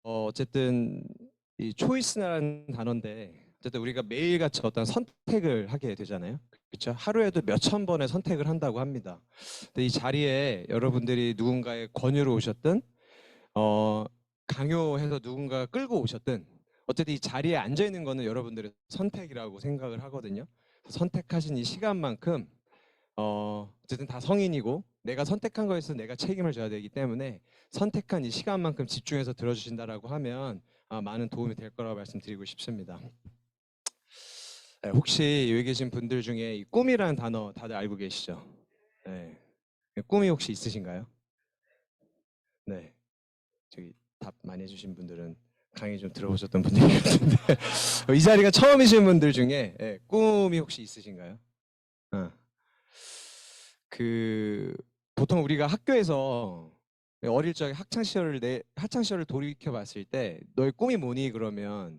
어쨌든 이 초이스라는 단어인데 어쨌든 우리가 매일같이 어떤 선택을 하게 되잖아요. 그렇죠? 하루에도 몇천 번의 선택을 한다고 합니다. 근데 이 자리에 여러분들이 누군가의 권유로 오셨든 어, 강요해서 누군가 끌고 오셨든 어쨌든 이 자리에 앉아 있는 거는 여러분들의 선택이라고 생각을 하거든요. 선택하신 이 시간만큼 어쨌든 다 성인이고 내가 선택한 거에 서 내가 책임을 져야 되기 때문에 선택한 이 시간만큼 집중해서 들어주신다라고 하면 많은 도움이 될 거라고 말씀드리고 싶습니다. 네, 혹시 여기 계신 분들 중에 이 꿈이라는 단어 다들 알고 계시죠? 네. 꿈이 혹시 있으신가요? 네. 저기 답 많이 해주신 분들은 강의 좀 들어보셨던 분들이 같은데 이 자리가 처음이신 분들 중에 꿈이 혹시 있으신가요? 어. 그 보통 우리가 학교에서 어릴 적에 학창 시절을 돌이켜 봤을 때 너의 꿈이 뭐니 그러면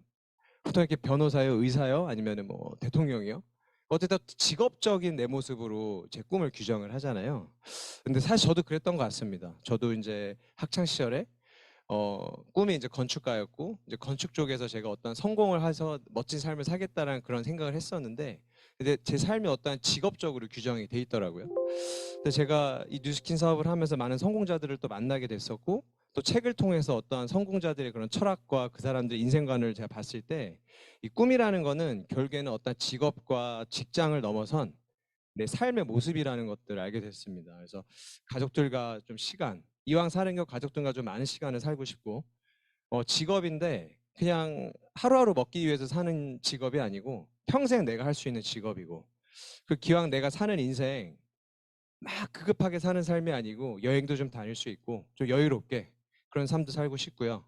보통 이렇게 변호사요, 의사요, 아니면은 뭐 대통령이요. 어쨌든 직업적인 내 모습으로 제 꿈을 규정을 하잖아요. 근데 사실 저도 그랬던 것 같습니다. 저도 이제 학창 시절에 꿈이 이제 건축가였고 이제 건축 쪽에서 제가 어떤 성공을 해서 멋진 삶을 살겠다라는 그런 생각을 했었는데 근데 제 삶이 어떤 직업적으로 규정이 돼 있더라고요. 근데 제가 이 뉴스킨 사업을 하면서 많은 성공자들을 또 만나게 됐었고 또 책을 통해서 어떠한 성공자들의 그런 철학과 그 사람들의 인생관을 제가 봤을 때 이 꿈이라는 거는 결국에는 어떤 직업과 직장을 넘어선 내 삶의 모습이라는 것들을 알게 됐습니다. 그래서 가족들과 좀 시간, 이왕 사는 게 가족들과 좀 많은 시간을 살고 싶고 직업인데 그냥 하루하루 먹기 위해서 사는 직업이 아니고 평생 내가 할 수 있는 직업이고 그 기왕 내가 사는 인생 막 급급하게 사는 삶이 아니고 여행도 좀 다닐 수 있고 좀 여유롭게 그런 삶도 살고 싶고요.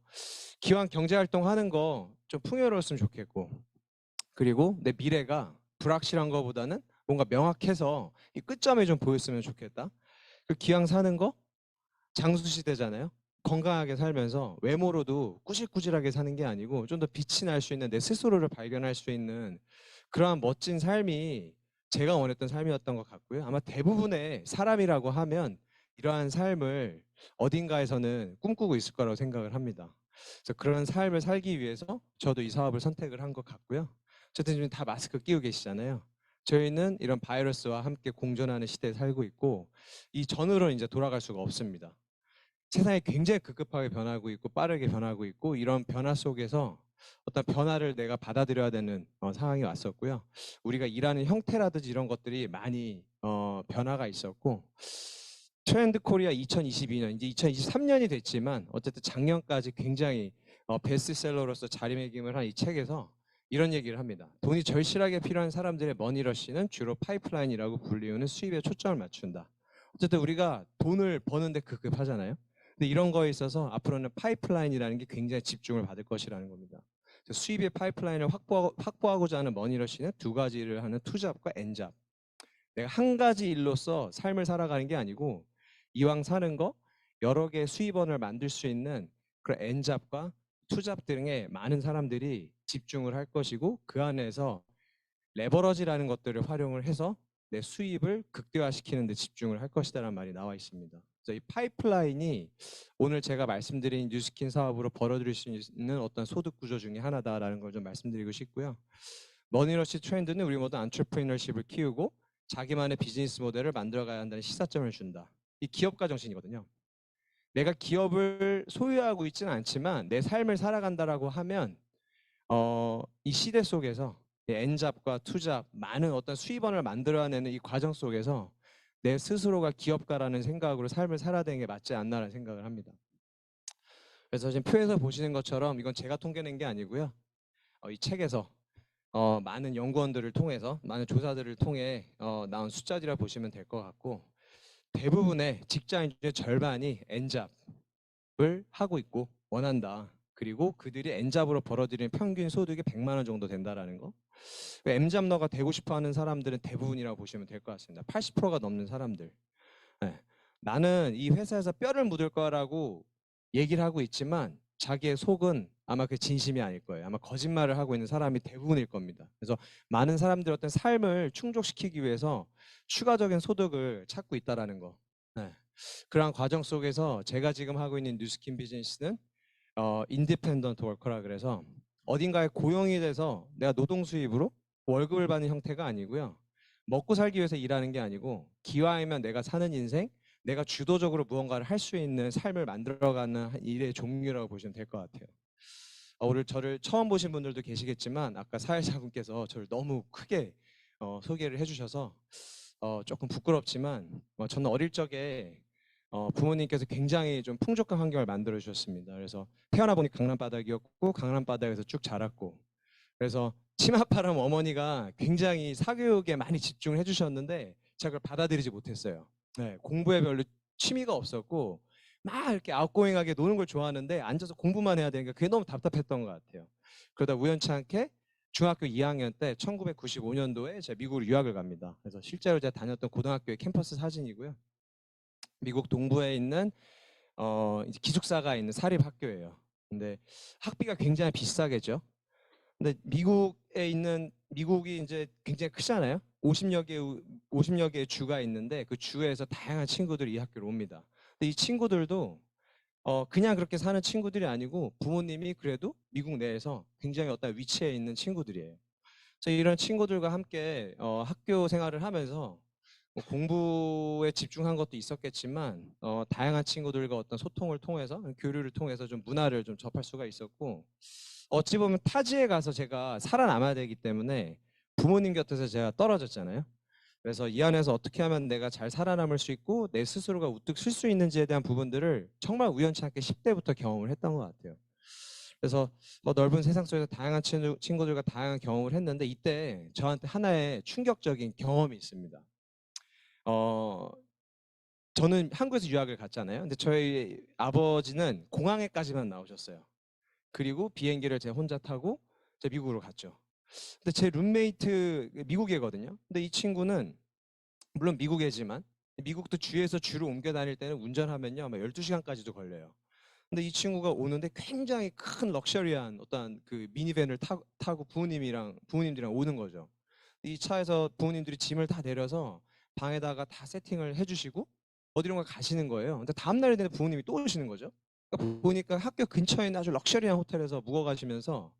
기왕 경제활동 하는 거 좀 풍요로웠으면 좋겠고 그리고 내 미래가 불확실한 거보다는 뭔가 명확해서 이 끝점이 좀 보였으면 좋겠다. 그 기왕 사는 거 장수 시대잖아요. 건강하게 살면서 외모로도 꾸실꾸실하게 사는 게 아니고 좀 더 빛이 날 수 있는 내 스스로를 발견할 수 있는 그러한 멋진 삶이 제가 원했던 삶이었던 것 같고요. 아마 대부분의 사람이라고 하면 이러한 삶을 어딘가에서는 꿈꾸고 있을 거라고 생각을 합니다. 그래서 그런 삶을 살기 위해서 저도 이 사업을 선택을 한 것 같고요. 어쨌든 지금 다 마스크 끼고 계시잖아요. 저희는 이런 바이러스와 함께 공존하는 시대에 살고 있고 이 전으로 이제 돌아갈 수가 없습니다. 세상이 굉장히 급급하게 변하고 있고 빠르게 변하고 있고 이런 변화 속에서 어떤 변화를 내가 받아들여야 되는 상황이 왔었고요. 우리가 일하는 형태라든지 이런 것들이 많이 변화가 있었고 트렌드 코리아 2022년 이제 2023년이 됐지만 어쨌든 작년까지 굉장히 베스트셀러로서 자리매김을 한 이 책에서 이런 얘기를 합니다. 돈이 절실하게 필요한 사람들의 머니러시는 주로 파이프라인이라고 불리우는 수입에 초점을 맞춘다. 어쨌든 우리가 돈을 버는데 급급하잖아요. 근데 이런 거에 있어서 앞으로는 파이프라인이라는 게 굉장히 집중을 받을 것이라는 겁니다. 수입의 파이프라인을 확보하고자 하는 머니러시는 두 가지를 하는 투잡과 엔잡. 내가 한 가지 일로서 삶을 살아가는 게 아니고 이왕 사는 거 여러 개의 수입원을 만들 수 있는 그런 엔잡과 투잡 등에 많은 사람들이 집중을 할 것이고 그 안에서 레버러지라는 것들을 활용을 해서 내 수입을 극대화시키는 데 집중을 할 것이다라는 말이 나와 있습니다. 그래서 이 파이프라인이 오늘 제가 말씀드린 뉴스킨 사업으로 벌어들일 수 있는 어떤 소득 구조 중에 하나다라는 걸 좀 말씀드리고 싶고요. 머니러시 트렌드는 우리 모두 안트레프리너십을 키우고 자기만의 비즈니스 모델을 만들어가야 한다는 시사점을 준다. 이 기업가 정신이거든요. 내가 기업을 소유하고 있지는 않지만 내 삶을 살아간다라고 하면 이 시대 속에서 엔잡과 투잡, 많은 어떤 수입원을 만들어내는 이 과정 속에서 내 스스로가 기업가라는 생각으로 삶을 살아야 되는 게 맞지 않나라는 생각을 합니다. 그래서 지금 표에서 보시는 것처럼 이건 제가 통계낸 게 아니고요. 이 책에서 많은 연구원들을 통해서 많은 조사들을 통해 나온 숫자들이라 보시면 될 것 같고 대부분의 직장인 중에 절반이 엔잡을 하고 있고 원한다. 그리고 그들이 엔잡으로 벌어들이는 평균 소득이 100만 원 정도 된다라는 거. M잡러가 되고 싶어하는 사람들은 대부분이라고 보시면 될 것 같습니다. 80%가 넘는 사람들. 네. 나는 이 회사에서 뼈를 묻을 거라고 얘기를 하고 있지만 자기의 속은 아마 그 진심이 아닐 거예요. 아마 거짓말을 하고 있는 사람이 대부분일 겁니다. 그래서 많은 사람들의 어떤 삶을 충족시키기 위해서 추가적인 소득을 찾고 있다라는 거. 네. 그러한 과정 속에서 제가 지금 하고 있는 뉴스킨 비즈니스는 인디펜던트 워커라 그래서 어딘가에 고용이 돼서 내가 노동 수입으로 월급을 받는 형태가 아니고요. 먹고 살기 위해서 일하는 게 아니고 기왕이면 내가 사는 인생, 내가 주도적으로 무언가를 할 수 있는 삶을 만들어가는 일의 종류라고 보시면 될 것 같아요. 오늘 저를 처음 보신 분들도 계시겠지만 아까 사회자분께서 저를 너무 크게 소개를 해주셔서 조금 부끄럽지만 저는 어릴 적에 부모님께서 굉장히 좀 풍족한 환경을 만들어 주셨습니다. 그래서 태어나 보니 강남 바닥이었고 강남 바닥에서 쭉 자랐고, 그래서 치맛바람 어머니가 굉장히 사교육에 많이 집중을 해주셨는데 제가 그걸 받아들이지 못했어요. 네, 공부에 별로 취미가 없었고 막 이렇게 아웃고잉하게 노는 걸 좋아하는데 앉아서 공부만 해야 되니까 그게 너무 답답했던 것 같아요. 그러다 우연치 않게 중학교 2학년 때 1995년도에 제가 미국으로 유학을 갑니다. 그래서 실제로 제가 다녔던 고등학교의 캠퍼스 사진이고요. 미국 동부에 있는 이제 기숙사가 있는 사립 학교예요. 근데 학비가 굉장히 비싸겠죠. 근데 미국이 이제 굉장히 크잖아요. 50여 개의 주가 있는데 그 주에서 다양한 친구들이 이 학교로 옵니다. 근데 이 친구들도 그냥 그렇게 사는 친구들이 아니고 부모님이 그래도 미국 내에서 굉장히 어떤 위치에 있는 친구들이에요. 그래서 이런 친구들과 함께 학교 생활을 하면서 뭐 공부에 집중한 것도 있었겠지만 다양한 친구들과 어떤 소통을 통해서 교류를 통해서 좀 문화를 좀 접할 수가 있었고, 어찌 보면 타지에 가서 제가 살아남아야 되기 때문에 부모님 곁에서 제가 떨어졌잖아요. 그래서 이 안에서 어떻게 하면 내가 잘 살아남을 수 있고 내 스스로가 우뚝 설 수 있는지에 대한 부분들을 정말 우연치 않게 10대부터 경험을 했던 것 같아요. 그래서 넓은 세상 속에서 다양한 친구들과 다양한 경험을 했는데 이때 저한테 하나의 충격적인 경험이 있습니다. 어, 저는 한국에서 유학을 갔잖아요. 근데 저희 아버지는 공항에까지만 나오셨어요. 그리고 비행기를 제가 혼자 타고 제가 미국으로 갔죠. 근데 제 룸메이트 미국애거든요. 근데 이 친구는 물론 미국애지만 미국도 주에서 주로 옮겨 다닐 때는 운전하면요 아마 12시간까지도 걸려요. 근데 이 친구가 오는데 굉장히 큰 럭셔리한 어떤 그 미니밴을 타고 부모님들이랑 오는 거죠. 이 차에서 부모님들이 짐을 다 내려서 방에다가 다 세팅을 해주시고 어디론가 가시는 거예요. 근데 다음 날이 되면 부모님이 또 오시는 거죠. 그러니까 보니까 학교 근처에 있는 아주 럭셔리한 호텔에서 묵어 가시면서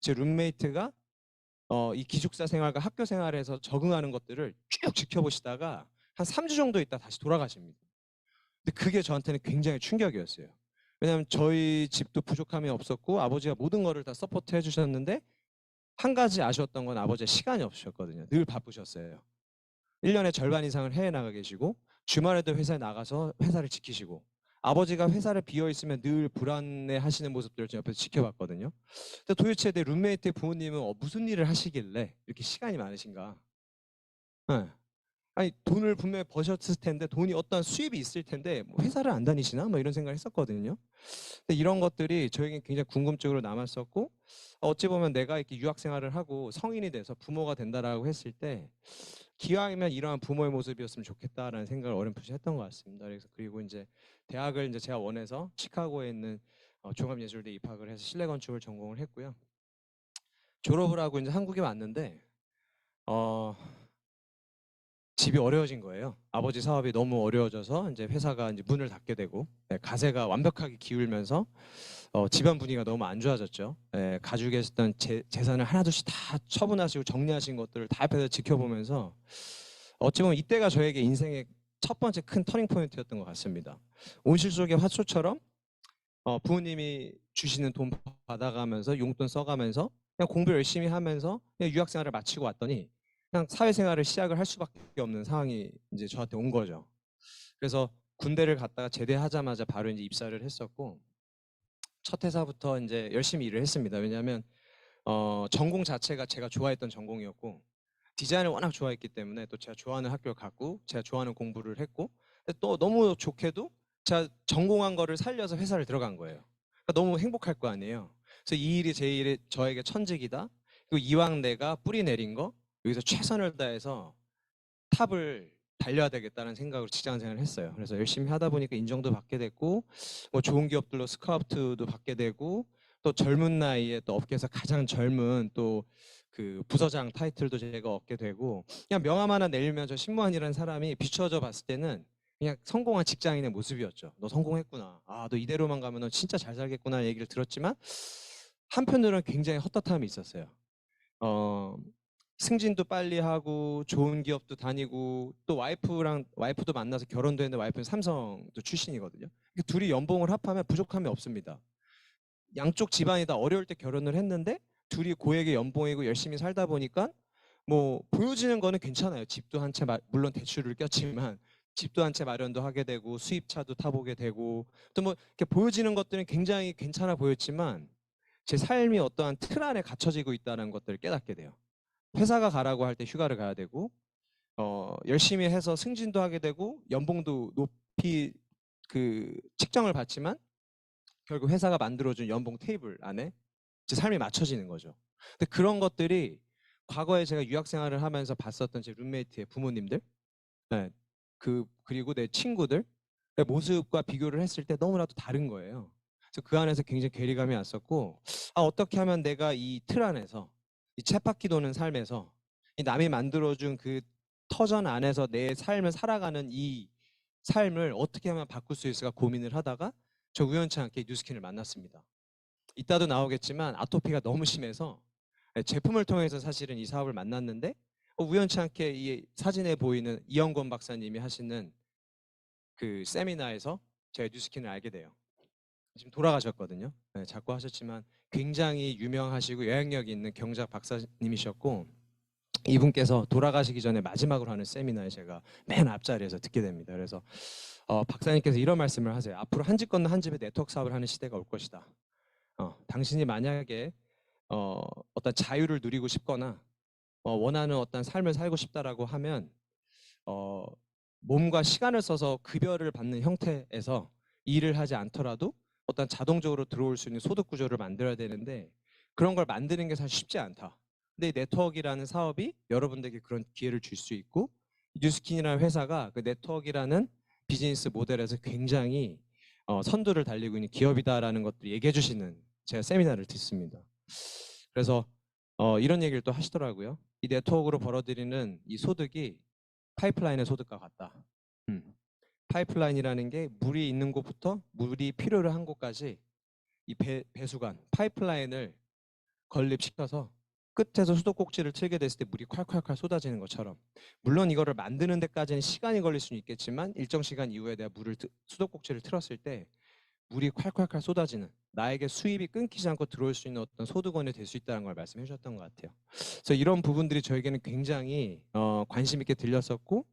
제 룸메이트가 이 기숙사 생활과 학교 생활에서 적응하는 것들을 쭉 지켜보시다가 한 3주 정도 있다 다시 돌아가십니다. 근데 그게 저한테는 굉장히 충격이었어요. 왜냐하면 저희 집도 부족함이 없었고 아버지가 모든 거를 다 서포트 해주셨는데 한 가지 아쉬웠던 건 아버지의 시간이 없으셨거든요. 늘 바쁘셨어요. 1년의 절반 이상을 해외 나가 계시고 주말에도 회사에 나가서 회사를 지키시고, 아버지가 회사를 비어 있으면 늘 불안해 하시는 모습들을 제가 옆에서 지켜봤거든요. 근데 도대체 내 룸메이트의 부모님은 무슨 일을 하시길래 이렇게 시간이 많으신가? 네. 아니 돈을 분명히 버셨을 텐데 돈이 어떤 수입이 있을 텐데 뭐 회사를 안 다니시나? 뭐 이런 생각을 했었거든요. 근데 이런 것들이 저에게 굉장히 궁금증으로 남았었고, 어찌 보면 내가 이렇게 유학 생활을 하고 성인이 돼서 부모가 된다라고 했을 때 기왕이면 이러한 부모의 모습이었으면 좋겠다라는 생각을 어렴풋이 했던 것 같습니다. 그래서 그리고 이제 대학을 이제 제가 원해서 시카고에 있는 종합예술대 입학을 해서 실내 건축을 전공을 했고요. 졸업을 하고 이제 한국에 왔는데 어, 집이 어려워진 거예요. 아버지 사업이 너무 어려워져서 이제 회사가 이제 문을 닫게 되고, 가세가 완벽하게 기울면서 집안 분위기가 너무 안 좋아졌죠. 가지고 계셨던 재산을 하나둘씩 다 처분하시고 정리하신 것들을 다 옆에서 지켜보면서 어찌 보면 이때가 저에게 인생의 첫 번째 큰 터닝 포인트였던 것 같습니다. 온실 속의 화초처럼 부모님이 주시는 돈 받아가면서 용돈 써가면서 그냥 공부 열심히 하면서 그냥 유학 생활을 마치고 왔더니 그냥 사회생활을 시작을 할 수밖에 없는 상황이 이제 저한테 온 거죠. 그래서 군대를 갔다가 제대하자마자 바로 이제 입사를 했었고 첫 회사부터 이제 열심히 일을 했습니다. 왜냐하면 전공 자체가 제가 좋아했던 전공이었고 디자인을 워낙 좋아했기 때문에 또 제가 좋아하는 학교를 갔고 제가 좋아하는 공부를 했고, 또 너무 좋게도 제가 전공한 거를 살려서 회사를 들어간 거예요. 그러니까 너무 행복할 거 아니에요. 그래서 이 일이 제 일이 저에게 천직이다. 그리고 이왕 내가 뿌리 내린 거 여기서 최선을 다해서 탑을 달려야 되겠다는 생각으로 직장 생활을 했어요. 그래서 열심히 하다 보니까 인정도 받게 됐고 뭐 좋은 기업들로 스카우트도 받게 되고 또 젊은 나이에 또 업계에서 가장 젊은 또 그 부서장 타이틀도 제가 얻게 되고, 그냥 명함 하나 내밀면 저 신무한이라는 사람이 비추어져 봤을 때는 그냥 성공한 직장인의 모습이었죠. 너 성공했구나. 아, 너 이대로만 가면 너 진짜 잘 살겠구나 얘기를 들었지만 한편으로는 굉장히 헛헛함이 있었어요. 어, 승진도 빨리 하고 좋은 기업도 다니고 또 와이프도 만나서 결혼도 했는데 와이프는 삼성도 출신이거든요. 둘이 연봉을 합하면 부족함이 없습니다. 양쪽 집안이 다 어려울 때 결혼을 했는데 둘이 고액의 연봉이고 열심히 살다 보니까 뭐 보여지는 거는 괜찮아요. 집도 한 채 물론 대출을 꼈지만 집도 한 채 마련도 하게 되고 수입차도 타보게 되고 또 뭐 이렇게 보여지는 것들은 굉장히 괜찮아 보였지만 제 삶이 어떠한 틀 안에 갇혀지고 있다는 것들을 깨닫게 돼요. 회사가 가라고 할 때 휴가를 가야 되고 열심히 해서 승진도 하게 되고 연봉도 높이 그 측정을 받지만 결국 회사가 만들어준 연봉 테이블 안에 제 삶이 맞춰지는 거죠. 근데 그런 것들이 과거에 제가 유학 생활을 하면서 봤었던 제 룸메이트의 부모님들, 네, 그리고 내 친구들의 모습과 비교를 했을 때 너무나도 다른 거예요. 그래서 그 안에서 굉장히 괴리감이 왔었고, 아, 어떻게 하면 내가 이 틀 안에서, 이 쳇바퀴 도는 삶에서, 이 남이 만들어준 그 터전 안에서 내 삶을 살아가는 이 삶을 어떻게 하면 바꿀 수 있을까 고민을 하다가 저 우연치 않게 뉴스킨을 만났습니다. 이따도 나오겠지만 아토피가 너무 심해서 제품을 통해서 사실은 이 사업을 만났는데 우연치 않게 이 사진에 보이는 이영권 박사님이 하시는 그 세미나에서 제가 뉴스킨을 알게 돼요. 지금 돌아가셨거든요. 네, 자꾸 하셨지만 굉장히 유명하시고 영향력 있는 경작 박사님이셨고 이분께서 돌아가시기 전에 마지막으로 하는 세미나에 제가 맨 앞자리에서 듣게 됩니다. 그래서 박사님께서 이런 말씀을 하세요. 앞으로 한 집 건너 한 집에 네트워크 사업을 하는 시대가 올 것이다. 당신이 만약에 어떤 자유를 누리고 싶거나 원하는 어떤 삶을 살고 싶다라고 하면 어, 몸과 시간을 써서 급여를 받는 형태에서 일을 하지 않더라도 어떤 자동적으로 들어올 수 있는 소득 구조를 만들어야 되는데 그런 걸 만드는 게 사실 쉽지 않다. 근데 이 네트워크라는 사업이 여러분들에게 그런 기회를 줄 수 있고 뉴스킨이라는 회사가 그 네트워크라는 비즈니스 모델에서 굉장히 선두를 달리고 있는 기업이다라는 것들 얘기해 주시는 제가 세미나를 듣습니다. 그래서 이런 얘기를 또 하시더라고요. 이 네트워크로 벌어들이는 이 소득이 파이프라인의 소득과 같다. 파이프라인이라는 게 물이 있는 곳부터 물이 필요로 한 곳까지 이 배수관, 파이프라인을 건립시켜서 끝에서 수도꼭지를 틀게 됐을 때 물이 콸콸콸 쏟아지는 것처럼 물론 이거를 만드는 데까지는 시간이 걸릴 수는 있겠지만 일정 시간 이후에 내가 수도꼭지를 틀었을 때 물이 콸콸콸 쏟아지는 나에게 수입이 끊기지 않고 들어올 수 있는 어떤 소득원이 될 수 있다는 걸 말씀해 주셨던 것 같아요. 그래서 이런 부분들이 저에게는 굉장히 관심 있게 들렸었고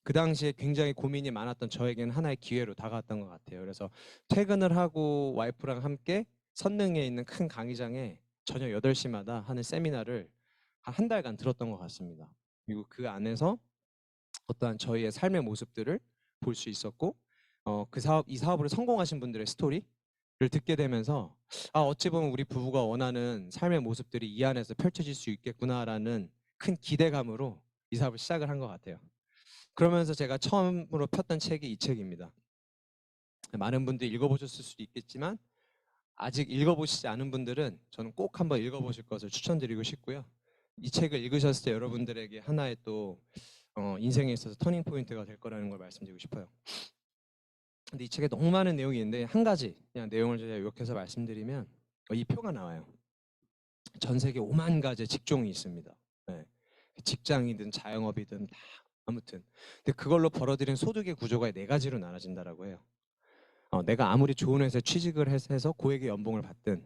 그 당시에 굉장히 고민이 많았던 저에게는 하나의 기회로 다가왔던 것 같아요. 그래서 퇴근을 하고 와이프랑 함께 선릉에 있는 큰 강의장에 저녁 8시마다 하는 세미나를 한 달간 들었던 것 같습니다. 그리고 그 안에서 어떠한 저희의 삶의 모습들을 볼 수 있었고 이 사업으로 성공하신 분들의 스토리를 듣게 되면서 어찌 보면 우리 부부가 원하는 삶의 모습들이 이 안에서 펼쳐질 수 있겠구나라는 큰 기대감으로 이 사업을 시작을 한 것 같아요. 그러면서 제가 처음으로 폈던 책이 이 책입니다. 많은 분들이 읽어보셨을 수도 있겠지만 아직 읽어보시지 않은 분들은 저는 꼭 한번 읽어보실 것을 추천드리고 싶고요. 이 책을 읽으셨을 때 여러분들에게 하나의 또 인생에 있어서 터닝 포인트가 될 거라는 걸 말씀드리고 싶어요. 근데 이 책에 너무 많은 내용이 있는데 한 가지 그냥 내용을 제가 요약해서 말씀드리면 이 표가 나와요. 전 세계 5만 가지의 직종이 있습니다. 네. 직장이든 자영업이든 다 아무튼 근데 그걸로 벌어들인 소득의 구조가 4가지로 나눠진다라고 해요. 내가 아무리 좋은 회사에 취직을 해서 고액의 연봉을 받든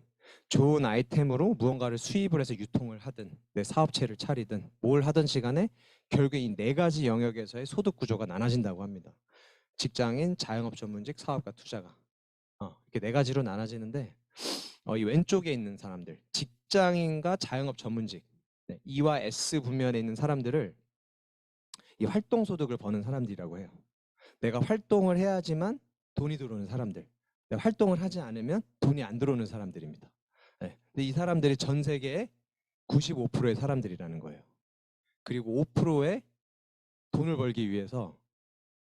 좋은 아이템으로 무언가를 수입을 해서 유통을 하든 내 사업체를 차리든 뭘 하든 시간에 결국에 이 4가지 영역에서의 소득 구조가 나눠진다고 합니다. 직장인, 자영업 전문직, 사업가, 투자가 이렇게 4가지로 나눠지는데 이 왼쪽에 있는 사람들 직장인과 자영업 전문직 E와 S 분면에 있는 사람들을 이 활동소득을 버는 사람들이라고 해요. 내가 활동을 해야지만 돈이 들어오는 사람들. 내가 활동을 하지 않으면 돈이 안 들어오는 사람들입니다. 네. 근데 이 사람들이 전 세계의 95%의 사람들이라는 거예요. 그리고 5%의 돈을 벌기 위해서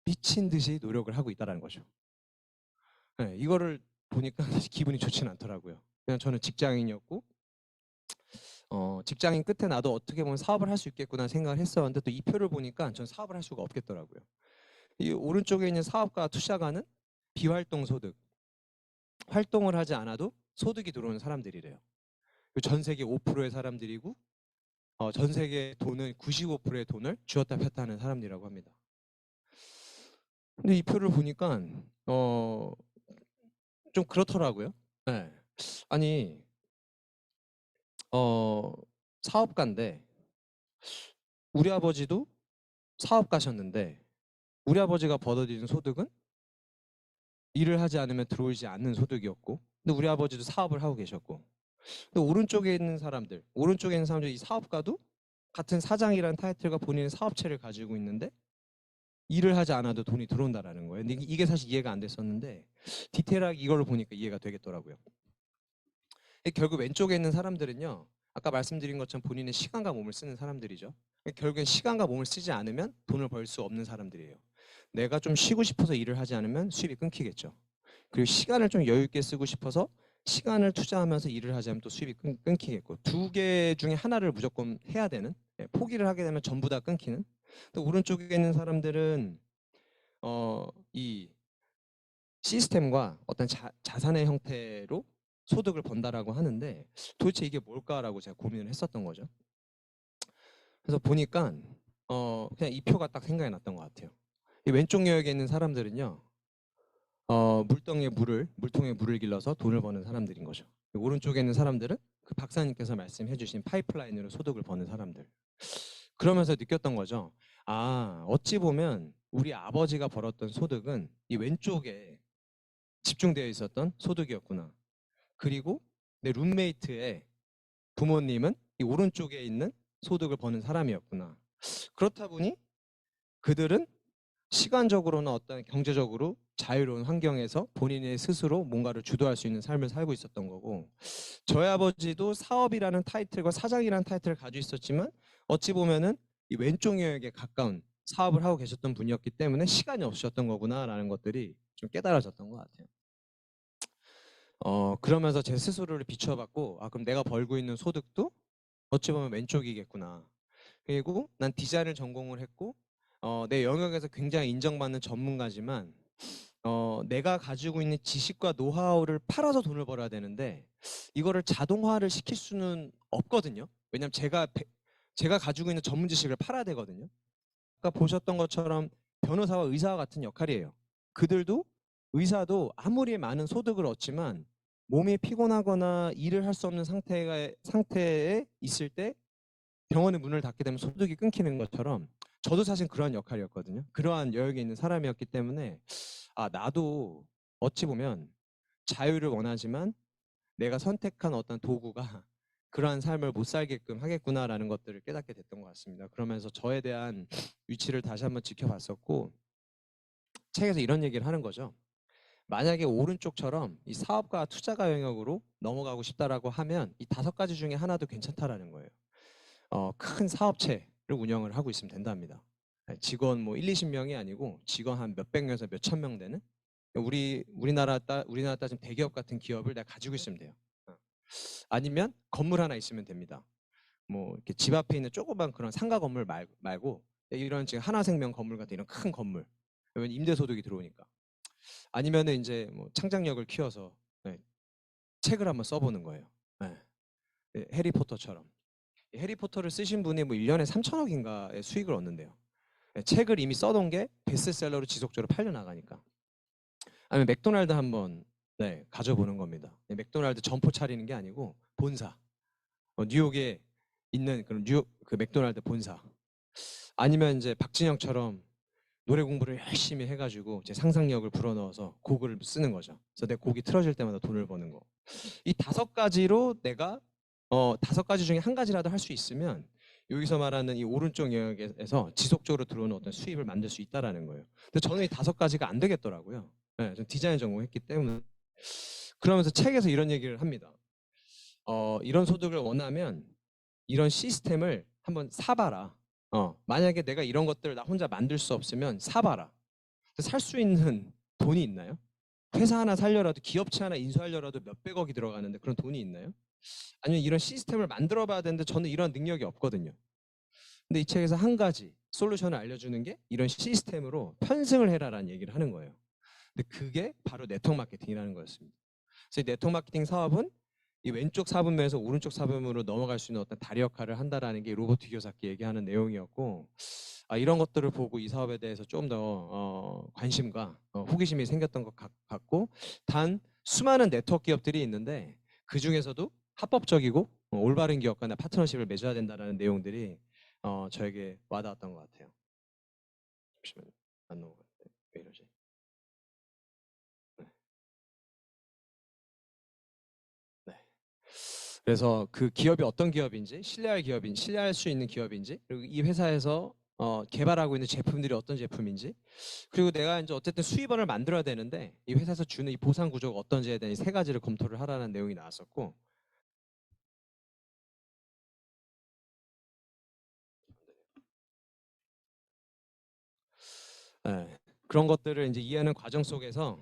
미친 듯이 노력을 하고 있다는 거죠. 네. 이거를 보니까 사실 기분이 좋지는 않더라고요. 그냥 저는 직장인이었고 직장인 끝에 나도 어떻게 보면 사업을 할 수 있겠구나 생각을 했었는데 또 이 표를 보니까 전 사업을 할 수가 없겠더라고요. 이 오른쪽에 있는 사업가 투자가는 비활동 소득, 활동을 하지 않아도 소득이 들어오는 사람들이래요. 전 세계 5%의 사람들이고 전 세계 돈은 95%의 돈을 쥐었다 폈다 하는 사람들이라고 합니다. 근데 이 표를 보니까 좀 그렇더라고요. 네. 아니 사업가인데 우리 아버지도 사업가셨는데 우리 아버지가 벌어들이는 소득은 일을 하지 않으면 들어오지 않는 소득이었고, 근데 우리 아버지도 사업을 하고 계셨고, 근데 오른쪽에 있는 사람들, 이 사업가도 같은 사장이라는 타이틀과 본인의 사업체를 가지고 있는데 일을 하지 않아도 돈이 들어온다라는 거예요. 근데 이게 사실 이해가 안 됐었는데 디테일하게 이걸 보니까 이해가 되겠더라고요. 결국 왼쪽에 있는 사람들은요, 아까 말씀드린 것처럼 본인의 시간과 몸을 쓰는 사람들이죠. 결국엔 시간과 몸을 쓰지 않으면 돈을 벌 수 없는 사람들이에요. 내가 좀 쉬고 싶어서 일을 하지 않으면 수입이 끊기겠죠. 그리고 시간을 좀 여유 있게 쓰고 싶어서 시간을 투자하면서 일을 하지 않으면 또 수입이 끊기겠고, 두 개 중에 하나를 무조건 해야 되는, 포기를 하게 되면 전부 다 끊기는. 또 오른쪽에 있는 사람들은 이 시스템과 어떤 자산의 형태로 소득을 번다라고 하는데 도대체 이게 뭘까라고 제가 고민을 했었던 거죠. 그래서 보니까 그냥 이 표가 딱 생각이 났던 것 같아요. 이 왼쪽 여역에 있는 사람들은요, 물통에 물을 길러서 돈을 버는 사람들인 거죠. 오른쪽에 있는 사람들은 그 박사님께서 말씀해주신 파이프라인으로 소득을 버는 사람들. 그러면서 느꼈던 거죠. 아, 어찌 보면 우리 아버지가 벌었던 소득은 이 왼쪽에 집중되어 있었던 소득이었구나. 그리고 내 룸메이트의 부모님은 이 오른쪽에 있는 소득을 버는 사람이었구나. 그렇다 보니 그들은 시간적으로나 어떤 경제적으로 자유로운 환경에서 본인의 스스로 뭔가를 주도할 수 있는 삶을 살고 있었던 거고, 저희 아버지도 사업이라는 타이틀과 사장이라는 타이틀을 가지고 있었지만 어찌 보면은 이 왼쪽 영역에 가까운 사업을 하고 계셨던 분이었기 때문에 시간이 없으셨던 거구나라는 것들이 좀 깨달아졌던 것 같아요. 그러면서 제 스스로를 비춰봤고, 아, 그럼 내가 벌고 있는 소득도 어찌 보면 왼쪽이겠구나. 그리고 난 디자인을 전공을 했고, 내 영역에서 굉장히 인정받는 전문가지만, 내가 가지고 있는 지식과 노하우를 팔아서 돈을 벌어야 되는데, 이거를 자동화를 시킬 수는 없거든요. 왜냐면 제가 가지고 있는 전문 지식을 팔아야 되거든요. 아까 보셨던 것처럼 변호사와 의사와 같은 역할이에요. 그들도 의사도 아무리 많은 소득을 얻지만 몸이 피곤하거나 일을 할 수 없는 상태에 있을 때 병원의 문을 닫게 되면 소득이 끊기는 것처럼 저도 사실 그러한 역할이었거든요. 그러한 여역에 있는 사람이었기 때문에 아, 나도 어찌 보면 자유를 원하지만 내가 선택한 어떤 도구가 그러한 삶을 못 살게끔 하겠구나라는 것들을 깨닫게 됐던 것 같습니다. 그러면서 저에 대한 위치를 다시 한번 지켜봤었고, 책에서 이런 얘기를 하는 거죠. 만약에 오른쪽처럼 이 사업과 투자가 영역으로 넘어가고 싶다라고 하면 이 5가지 중에 하나도 괜찮다라는 거예요. 큰 사업체를 운영을 하고 있으면 된답니다. 직원 뭐 1, 20명이 아니고 직원 한 몇백 명에서 몇천 명 되는, 우리나라 따지면 대기업 같은 기업을 내가 가지고 있으면 돼요. 아니면 건물 하나 있으면 됩니다. 뭐 이렇게 집 앞에 있는 조그만 그런 상가 건물 말고 이런 지금 하나생명 건물 같은 이런 큰 건물. 왜냐면 임대 소득이 들어오니까. 아니면은 이제 뭐 창작력을 키워서 책을 한번 써보는 거예요. 해리포터처럼. 해리포터를 쓰신 분이 뭐 1년에 3천억인가의 수익을 얻는데요. 책을 이미 써놓은 게 베스트셀러로 지속적으로 팔려나가니까. 아니면 맥도날드 한번 가져보는 겁니다. 맥도날드 점포 차리는 게 아니고 본사. 뉴욕에 있는 그런 뉴욕 그 맥도날드 본사. 아니면 이제 박진영처럼 노래 공부를 열심히 해가지고 제 상상력을 불어넣어서 곡을 쓰는 거죠. 그래서 내 곡이 틀어질 때마다 돈을 버는 거. 이 5가지로 내가 5가지 중에 한 가지라도 할 수 있으면 여기서 말하는 이 오른쪽 영역에서 지속적으로 들어오는 어떤 수입을 만들 수 있다라는 거예요. 근데 저는 이 5가지가 안 되겠더라고요. 전 디자인 전공했기 때문에. 그러면서 책에서 이런 얘기를 합니다. 이런 소득을 원하면 이런 시스템을 한번 사봐라. 만약에 내가 이런 것들을 나 혼자 만들 수 없으면 사봐라. 살 수 있는 돈이 있나요? 회사 하나 살려라도 기업체 하나 인수하려라도 몇백억이 들어가는데 그런 돈이 있나요? 아니면 이런 시스템을 만들어 봐야 되는데 저는 이런 능력이 없거든요. 근데 이 책에서 한 가지 솔루션을 알려주는 게 이런 시스템으로 편승을 해라라는 얘기를 하는 거예요. 근데 그게 바로 네트워크 마케팅이라는 거였습니다. 그래서 이 네트워크 마케팅 사업은 이 왼쪽 사분면에서 오른쪽 사분면으로 넘어갈 수 있는 어떤 다리 역할을 한다라는 게 로버트 기요사키 얘기하는 내용이었고, 이런 것들을 보고 이 사업에 대해서 좀 더 관심과 호기심이 생겼던 것 같고, 단 수많은 네트워크 기업들이 있는데 그 중에서도 합법적이고 올바른 기업과 파트너십을 맺어야 된다는 내용들이 저에게 와닿았던 것 같아요. 잠시만요. 안 넘어갔는데 왜 이러지? 네. 네. 그래서 그 기업이 어떤 기업인지, 신뢰할 수 있는 기업인지, 그리고 이 회사에서 개발하고 있는 제품들이 어떤 제품인지, 그리고 내가 이제 어쨌든 수입원을 만들어야 되는데 이 회사에서 주는 이 보상 구조가 어떤지에 대한 세 가지를 검토를 하라는 내용이 나왔었고, 네. 그런 것들을 이제 이해하는 과정 속에서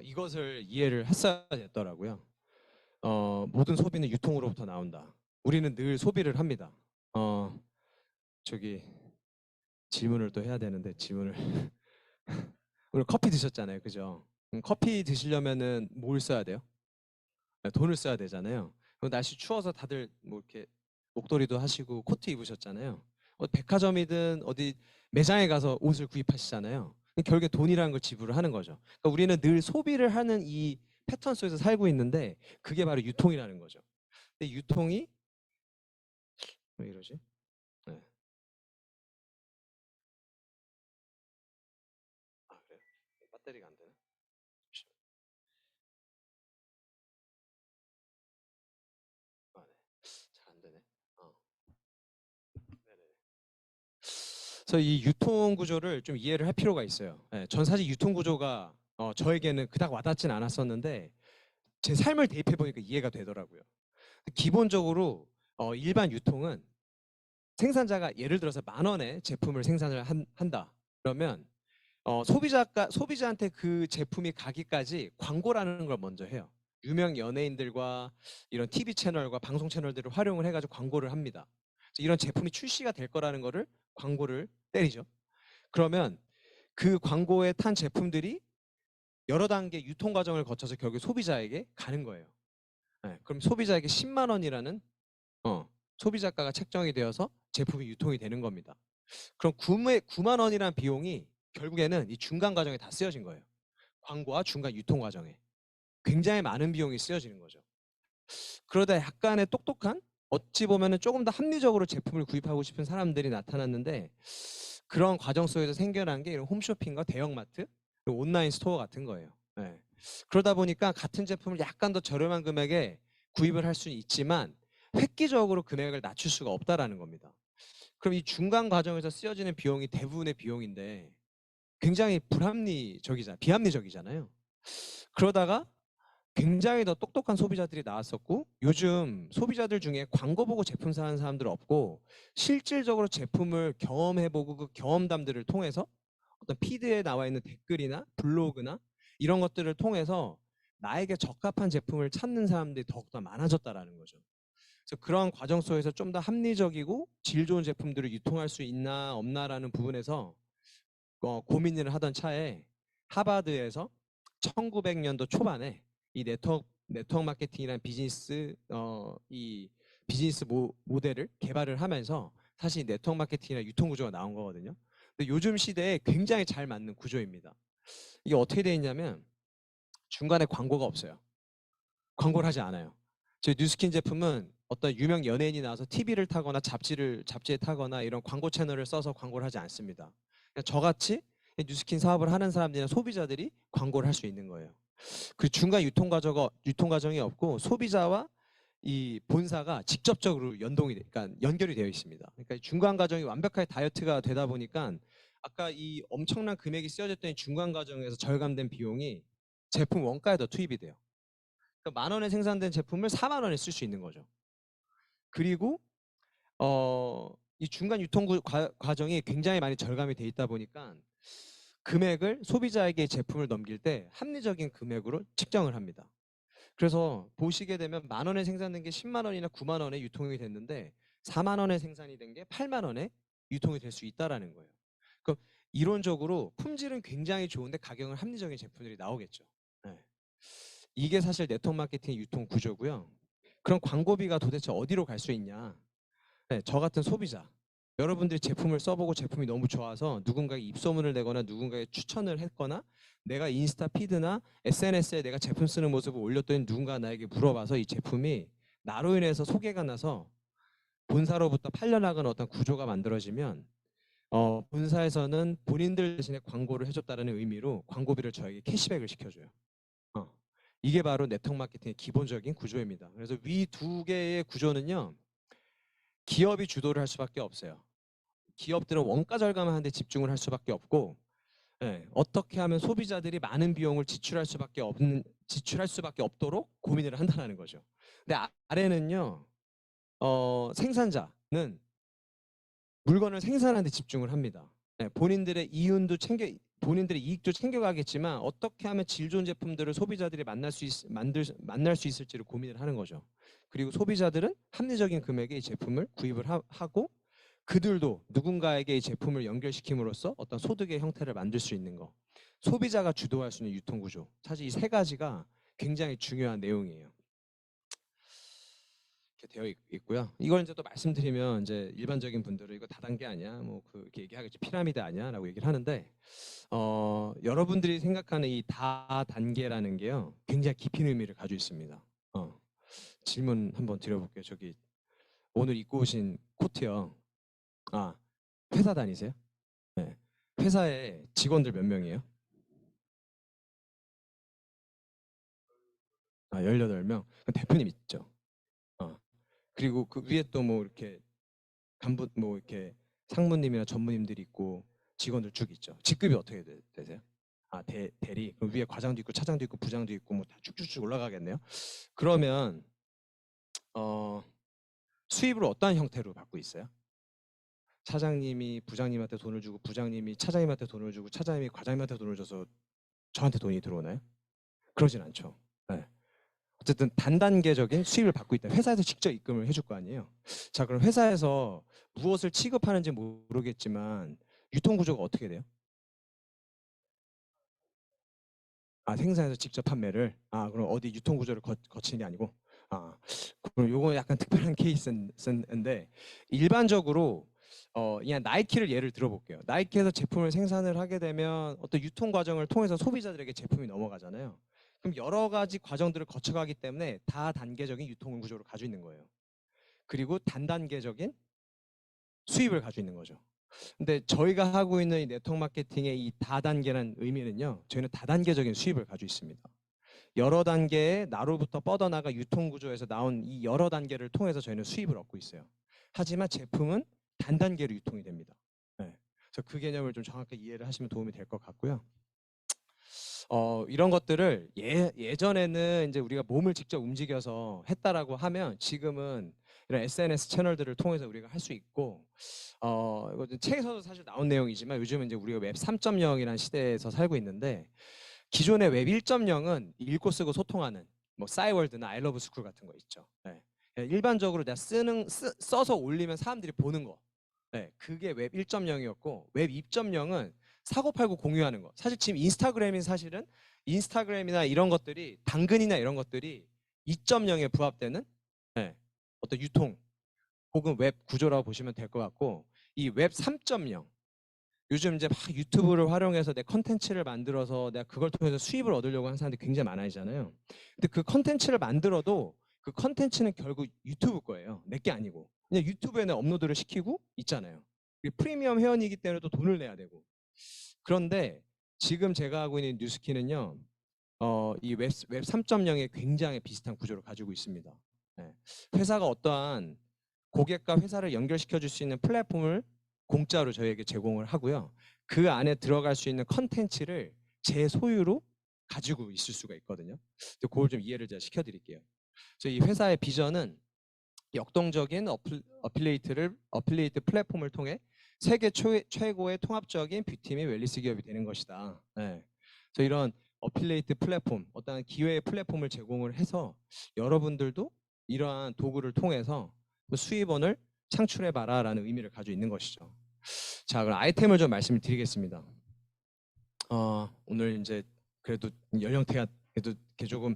이것을 이해를 했어야 됐더라고요. 모든 소비는 유통으로부터 나온다. 우리는 늘 소비를 합니다. 어, 저기 질문을 또 해야 되는데 질문을 오늘 커피 드셨잖아요, 그죠? 커피 드시려면은 뭘 써야 돼요? 네, 돈을 써야 되잖아요. 그리고 날씨 추워서 다들 뭐 이렇게 목도리도 하시고 코트 입으셨잖아요. 백화점이든 어디 매장에 가서 옷을 구입하시잖아요. 결국에 돈이라는 걸 지불을 하는 거죠. 그러니까 우리는 늘 소비를 하는 이 패턴 속에서 살고 있는데 그게 바로 유통이라는 거죠. 근데 유통이 왜 이러지? 네. 그래요? 배터리가 안 되나? 잠시만요. 네. 잘 안 되네. 어. 네네. 그래서 이 유통 구조를 좀 이해를 할 필요가 있어요. 전 사실 유통 구조가 저에게는 그닥 와닿진 않았었는데 제 삶을 대입해 보니까 이해가 되더라고요. 기본적으로 일반 유통은 생산자가 예를 들어서 10,000원의 제품을 생산을 한다. 그러면 소비자한테 그 제품이 가기까지 광고라는 걸 먼저 해요. 유명 연예인들과 이런 TV 채널과 방송 채널들을 활용을 해가지고 광고를 합니다. 이런 제품이 출시가 될 거라는 거를 광고를 때리죠. 그러면 그 광고에 탄 제품들이 여러 단계 유통 과정을 거쳐서 결국 소비자에게 가는 거예요. 그럼 소비자에게 10만 원이라는 소비자가가 책정이 되어서 제품이 유통이 되는 겁니다. 그럼 9만 원이라는 비용이 결국에는 이 중간 과정에 다 쓰여진 거예요. 광고와 중간 유통 과정에. 굉장히 많은 비용이 쓰여지는 거죠. 그러다 약간의 똑똑한 어찌 보면은 조금 더 합리적으로 제품을 구입하고 싶은 사람들이 나타났는데 그런 과정 속에서 생겨난 게 이런 홈쇼핑과 대형마트, 그리고 온라인 스토어 같은 거예요. 네. 그러다 보니까 같은 제품을 약간 더 저렴한 금액에 구입을 할 수는 있지만 획기적으로 금액을 낮출 수가 없다라는 겁니다. 그럼 이 중간 과정에서 쓰여지는 비용이 대부분의 비용인데 굉장히 비합리적이잖아요. 그러다가 굉장히 더 똑똑한 소비자들이 나왔었고 요즘 소비자들 중에 광고 보고 제품 사는 사람들 없고 실질적으로 제품을 경험해보고 그 경험담들을 통해서 어떤 피드에 나와 있는 댓글이나 블로그나 이런 것들을 통해서 나에게 적합한 제품을 찾는 사람들이 더욱더 많아졌다라는 거죠. 그래서 그런 과정 속에서 좀 더 합리적이고 질 좋은 제품들을 유통할 수 있나 없나라는 부분에서 고민을 하던 차에 하버드에서 1900년도 초반에 이 네트워크 마케팅이라는 이 비즈니스 모델을 개발을 하면서 사실 네트워크 마케팅이나 유통 구조가 나온 거거든요. 근데 요즘 시대에 굉장히 잘 맞는 구조입니다. 이게 어떻게 되어 있냐면 중간에 광고가 없어요. 광고를 하지 않아요. 저희 뉴스킨 제품은 어떤 유명 연예인이 나와서 TV를 타거나 잡지에 타거나 이런 광고 채널을 써서 광고를 하지 않습니다. 그냥 저같이 뉴스킨 사업을 하는 사람들이나 소비자들이 광고를 할 수 있는 거예요. 그 중간 유통 과정이 없고 소비자와 이 본사가 직접적으로 그러니까 연결이 되어 있습니다. 그러니까 중간 과정이 완벽하게 다이어트가 되다 보니까 아까 이 엄청난 금액이 쓰여졌던 중간 과정에서 절감된 비용이 제품 원가에 더 투입이 돼요. 그러니까 10,000원에 생산된 제품을 40,000원에 쓸 수 있는 거죠. 그리고 이 중간 과정이 굉장히 많이 절감이 돼 있다 보니까 금액을 소비자에게 제품을 넘길 때 합리적인 금액으로 측정을 합니다. 그래서 보시게 되면 10,000원에 생산된 게 10만 원이나 9만 원에 유통이 됐는데 4만 원에 생산이 된 게 8만 원에 유통이 될 수 있다라는 거예요. 그럼 이론적으로 품질은 굉장히 좋은데 가격은 합리적인 제품들이 나오겠죠. 네. 이게 사실 네트워크 마케팅 유통 구조고요. 그럼 광고비가 도대체 어디로 갈 수 있냐? 네, 저 같은 소비자, 여러분들이 제품을 써보고 제품이 너무 좋아서 누군가에게 입소문을 내거나 누군가에게 추천을 했거나 내가 인스타 피드나 SNS에 내가 제품 쓰는 모습을 올렸더니 누군가 나에게 물어봐서 이 제품이 나로 인해서 소개가 나서 본사로부터 팔려나가는 어떤 구조가 만들어지면 본사에서는 본인들 대신에 광고를 해줬다는 의미로 광고비를 저에게 캐시백을 시켜줘요. 어. 이게 바로 네트워크 마케팅의 기본적인 구조입니다. 그래서 위 두 개의 구조는요. 기업이 주도를 할 수밖에 없어요. 기업들은 원가 절감하는 데 집중을 할 수밖에 없고 어떻게 하면 소비자들이 많은 비용을 지출할 수밖에 없도록 고민을 한다는 거죠. 근데 아래는요. 생산자는 물건을 생산하는 데 집중을 합니다. 본인들의 본인들의 이익도 챙겨가겠지만 어떻게 하면 질 좋은 제품들을 소비자들이 만날 수 있을지를 고민을 하는 거죠. 그리고 소비자들은 합리적인 금액의 이 제품을 구입을 하고 그들도 누군가에게 이 제품을 연결시킴으로써 어떤 소득의 형태를 만들 수 있는 거. 소비자가 주도할 수 있는 유통구조. 사실 이 세 가지가 굉장히 중요한 내용이에요. 이렇게 되어 있고요. 이걸 이제 또 말씀드리면 이제 일반적인 분들은 이거 다단계 아니야? 뭐 그렇게 얘기하겠지. 피라미드 아니야?라고 얘기를 하는데 여러분들이 생각하는 이 다단계라는 게요. 굉장히 깊은 의미를 가지고 있습니다. 질문 한번 드려볼게요. 저기 오늘 입고 오신 코트요. 아, 회사 다니세요? 네. 회사에 직원들 몇 명이에요? 18명. 대표님 있죠. 어. 그리고 그 위에 또 뭐 이렇게 간부 뭐 이렇게 상무님이나 전무님들이 있고 직원들 쭉 있죠. 직급이 어떻게 되세요? 대리. 그럼 위에 과장도 있고 차장도 있고 부장도 있고 뭐 다 쭉쭉쭉 올라가겠네요. 그러면 어, 수입을 어떠한 형태로 받고 있어요? 차장님이 부장님한테 돈을 주고 부장님이 차장님한테 돈을 주고 차장님이 과장님한테 돈을 줘서 저한테 돈이 들어오나요? 그러진 않죠. 네. 어쨌든 단단계적인 수입을 받고 있다. 회사에서 직접 입금을 해줄 거 아니에요. 자, 그럼 회사에서 무엇을 취급하는지 모르겠지만 유통구조가 어떻게 돼요? 생산해서 직접 판매를. 그럼 어디 유통구조를 거치는 게 아니고. 그럼 요거 약간 특별한 케이스인데 일반적으로 그냥 나이키를 예를 들어볼게요. 나이키에서 제품을 생산을 하게 되면 어떤 유통 과정을 통해서 소비자들에게 제품이 넘어가잖아요. 그럼 여러 가지 과정들을 거쳐가기 때문에 다단계적인 유통 구조를 가지고 있는 거예요. 그리고 단단계적인 수입을 가지고 있는 거죠. 근데 저희가 하고 있는 이 네트워크 마케팅의 이 다단계라는 의미는요. 저희는 다단계적인 수입을 가지고 있습니다. 여러 단계의 나로부터 뻗어나가 유통 구조에서 나온 이 여러 단계를 통해서 저희는 수입을 얻고 있어요. 하지만 제품은 단단계로 유통이 됩니다. 네. 그래서 그 개념을 좀 정확하게 이해를 하시면 도움이 될 것 같고요. 이런 것들을 예전에는 이제 우리가 몸을 직접 움직여서 했다라고 하면 지금은 이런 SNS 채널들을 통해서 우리가 할 수 있고 이거 책에서도 사실 나온 내용이지만 요즘은 이제 우리가 웹 3.0이라는 시대에서 살고 있는데 기존의 웹 1.0은 읽고 쓰고 소통하는 뭐 싸이월드나 아이러브 스쿨 같은 거 있죠. 네. 일반적으로 내가 써서 올리면 사람들이 보는 거. 네. 그게 웹 1.0이었고 웹 2.0은 사고 팔고 공유하는 거. 사실 지금 인스타그램이 사실은 인스타그램이나 이런 것들이 당근이나 이런 것들이 2.0에 부합되는 어떤 유통 혹은 웹 구조라고 보시면 될 것 같고 이 웹 3.0 요즘 이제 막 유튜브를 활용해서 내 컨텐츠를 만들어서 내가 그걸 통해서 수입을 얻으려고 하는 사람들이 굉장히 많아지잖아요. 근데 그 컨텐츠를 만들어도 그 컨텐츠는 결국 유튜브 거예요. 내 게 아니고. 그냥 유튜브에는 업로드를 시키고 있잖아요. 프리미엄 회원이기 때문에 또 돈을 내야 되고. 그런데 지금 제가 하고 있는 뉴스키는요. 이 웹 3.0에 굉장히 비슷한 구조를 가지고 있습니다. 네. 회사가 어떠한 고객과 회사를 연결시켜 줄 수 있는 플랫폼을 공짜로 저희에게 제공을 하고요. 그 안에 들어갈 수 있는 컨텐츠를 제 소유로 가지고 있을 수가 있거든요. 그걸 좀 이해를 제가 시켜드릴게요. 이 회사의 비전은 역동적인 어플리에이트 플랫폼을 통해 세계 최고의 통합적인 뷰티 및 웰니스 기업이 되는 것이다. 네. 그래서 이런 어플리에이트 플랫폼, 어떤 기회의 플랫폼을 제공을 해서 여러분들도 이러한 도구를 통해서 수입원을 창출해봐라라는 의미를 가지고 있는 것이죠. 자, 그럼 아이템을 좀 말씀을 드리겠습니다. 오늘 이제 그래도 연령대가 그래도 이렇게 조금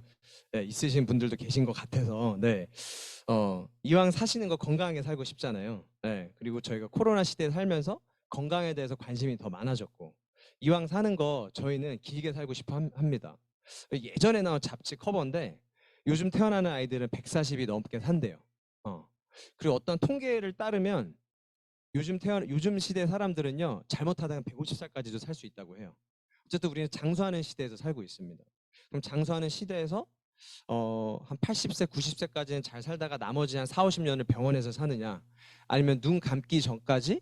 있으신 분들도 계신 것 같아서 네. 이왕 사시는 거 건강하게 살고 싶잖아요. 네. 그리고 저희가 코로나 시대에 살면서 건강에 대해서 관심이 더 많아졌고 이왕 사는 거 저희는 길게 살고 싶어 합니다. 예전에 나온 잡지 커버인데 요즘 태어나는 아이들은 140이 넘게 산대요. 그리고 어떤 통계를 따르면 요즘 시대 사람들은요 잘못하다가 150살까지도 살 수 있다고 해요. 어쨌든 우리는 장수하는 시대에서 살고 있습니다. 그럼 장수하는 시대에서 한 80세, 90세까지는 잘 살다가 나머지 한 4, 50년을 병원에서 사느냐 아니면 눈 감기 전까지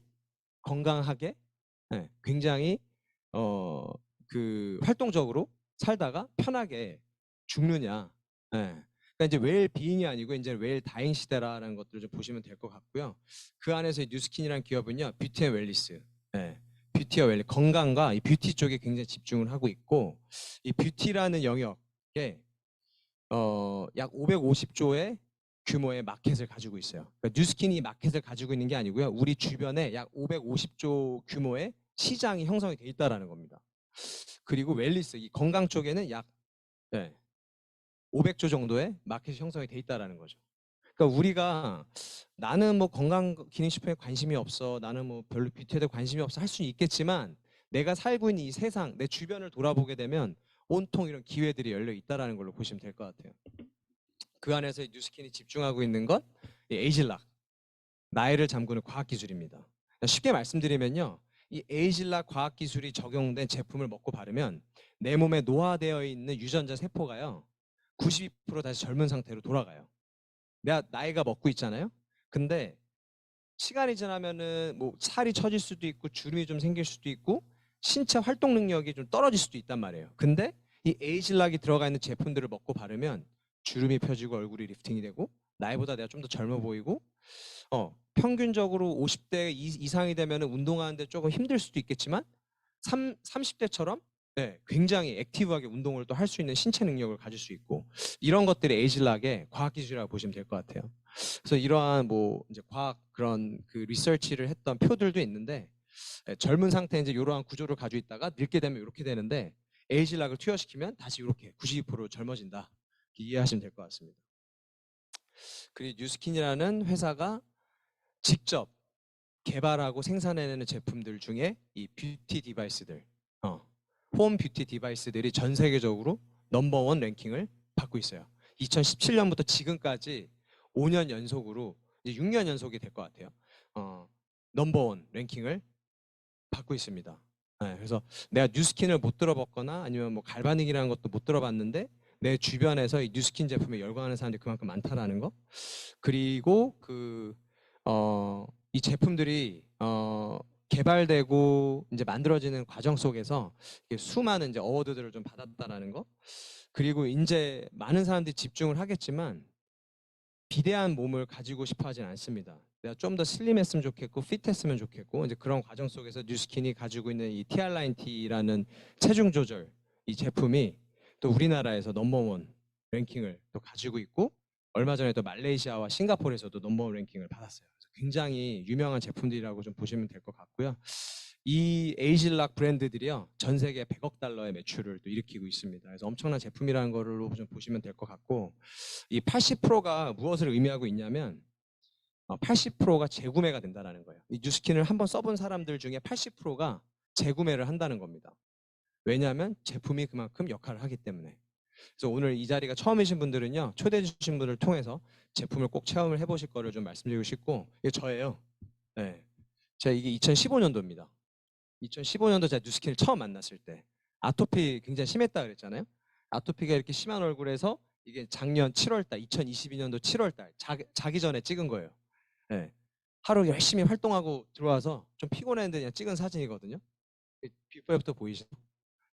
건강하게 굉장히 그 활동적으로 살다가 편하게 죽느냐. 그러니까 이제 웰비잉이 아니고 이제 웰다잉 시대라는 것들을 좀 보시면 될 것 같고요. 그 안에서 뉴스킨이라는 기업은요, 뷰티 앤 웰리스, 뷰티와 웰리 건강과 이 뷰티 쪽에 굉장히 집중을 하고 있고, 이 뷰티라는 영역에 약 550조의 규모의 마켓을 가지고 있어요. 그러니까 뉴스킨이 마켓을 가지고 있는 게 아니고요, 우리 주변에 약 550조 규모의 시장이 형성이 돼 있다라는 겁니다. 그리고 웰리스, 이 건강 쪽에는 약 500조 정도의 마켓이 형성이 돼 있다라는 거죠. 그러니까 우리가 나는 뭐 건강 기능식품에 관심이 없어, 나는 뭐 별로 뷰티에 대해 관심이 없어 할 수는 있겠지만 내가 살고 있는 이 세상, 내 주변을 돌아보게 되면 온통 이런 기회들이 열려 있다라는 걸로 보시면 될 것 같아요. 그 안에서 뉴스킨이 집중하고 있는 건 에이질락, 나이를 잠그는 과학기술입니다. 쉽게 말씀드리면요, 이 에이질락 과학기술이 적용된 제품을 먹고 바르면 내 몸에 노화되어 있는 유전자 세포가요 92% 다시 젊은 상태로 돌아가요. 내가 나이가 먹고 있잖아요. 근데 시간이 지나면은 뭐 살이 처질 수도 있고 주름이 좀 생길 수도 있고 신체 활동 능력이 좀 떨어질 수도 있단 말이에요. 근데 이 에이질락이 들어가 있는 제품들을 먹고 바르면 주름이 펴지고 얼굴이 리프팅이 되고 나이보다 내가 좀 더 젊어 보이고 평균적으로 50대 이상이 되면 운동하는데 조금 힘들 수도 있겠지만 30대처럼 굉장히 액티브하게 운동을 또 할 수 있는 신체 능력을 가질 수 있고 이런 것들이 에이질락의 과학기술이라고 보시면 될 것 같아요. 그래서 이러한 뭐 이제 과학 그런 그 리서치를 했던 표들도 있는데 젊은 상태에 이제 이러한 구조를 가지고 있다가 늙게 되면 이렇게 되는데 에이질락을 투여시키면 다시 이렇게 92% 젊어진다. 이해하시면 될 것 같습니다. 그리고 뉴스킨이라는 회사가 직접 개발하고 생산해내는 제품들 중에 이 뷰티 디바이스들, 홈 뷰티 디바이스들이 전 세계적으로 넘버원 랭킹을 받고 있어요. 2017년부터 지금까지 5년 연속으로 이제 6년 연속이 될 것 같아요. 넘버원 랭킹을 받고 있습니다. 그래서 내가 뉴스킨을 못 들어봤거나 아니면 뭐 갈바닉이라는 것도 못 들어봤는데 내 주변에서 이 뉴스킨 제품에 열광하는 사람들이 그만큼 많다라는 거. 그리고 이 제품들이 개발되고 이제 만들어지는 과정 속에서 수많은 이제 어워드들을 좀 받았다라는 거. 그리고 이제 많은 사람들이 집중을 하겠지만 비대한 몸을 가지고 싶어 하진 않습니다. 내가 좀 더 슬림했으면 좋겠고 핏했으면 좋겠고 이제 그런 과정 속에서 뉴스킨이 가지고 있는 이 TR9T라는 체중 조절 이 제품이 또 우리나라에서 넘버원 랭킹을 또 가지고 있고 얼마 전에 또 말레이시아와 싱가포르에서도 넘버원 랭킹을 받았어요. 그래서 굉장히 유명한 제품들이라고 좀 보시면 될 것 같고요. 이 에이질락 브랜드들이요 전 세계 100억 달러의 매출을 또 일으키고 있습니다. 그래서 엄청난 제품이라는 거로 좀 보시면 될 것 같고 이 80%가 무엇을 의미하고 있냐면 80%가 재구매가 된다는 거예요. 이 뉴스킨을 한번 써본 사람들 중에 80%가 재구매를 한다는 겁니다. 왜냐하면 제품이 그만큼 역할을 하기 때문에. 그래서 오늘 이 자리가 처음이신 분들은요 초대해 주신 분을 통해서 제품을 꼭 체험을 해보실 거를 좀 말씀드리고 싶고 이게 저예요. 제가 이게 2015년도입니다. 2015년도 제가 뉴스킨을 처음 만났을 때 아토피 굉장히 심했다 그랬잖아요. 아토피가 이렇게 심한 얼굴에서 이게 작년 7월달 2022년도 7월달 자기 전에 찍은 거예요. 하루 열심히 활동하고 들어와서 좀 피곤했는데 그냥 찍은 사진이거든요. 비포 애프터 보이시죠?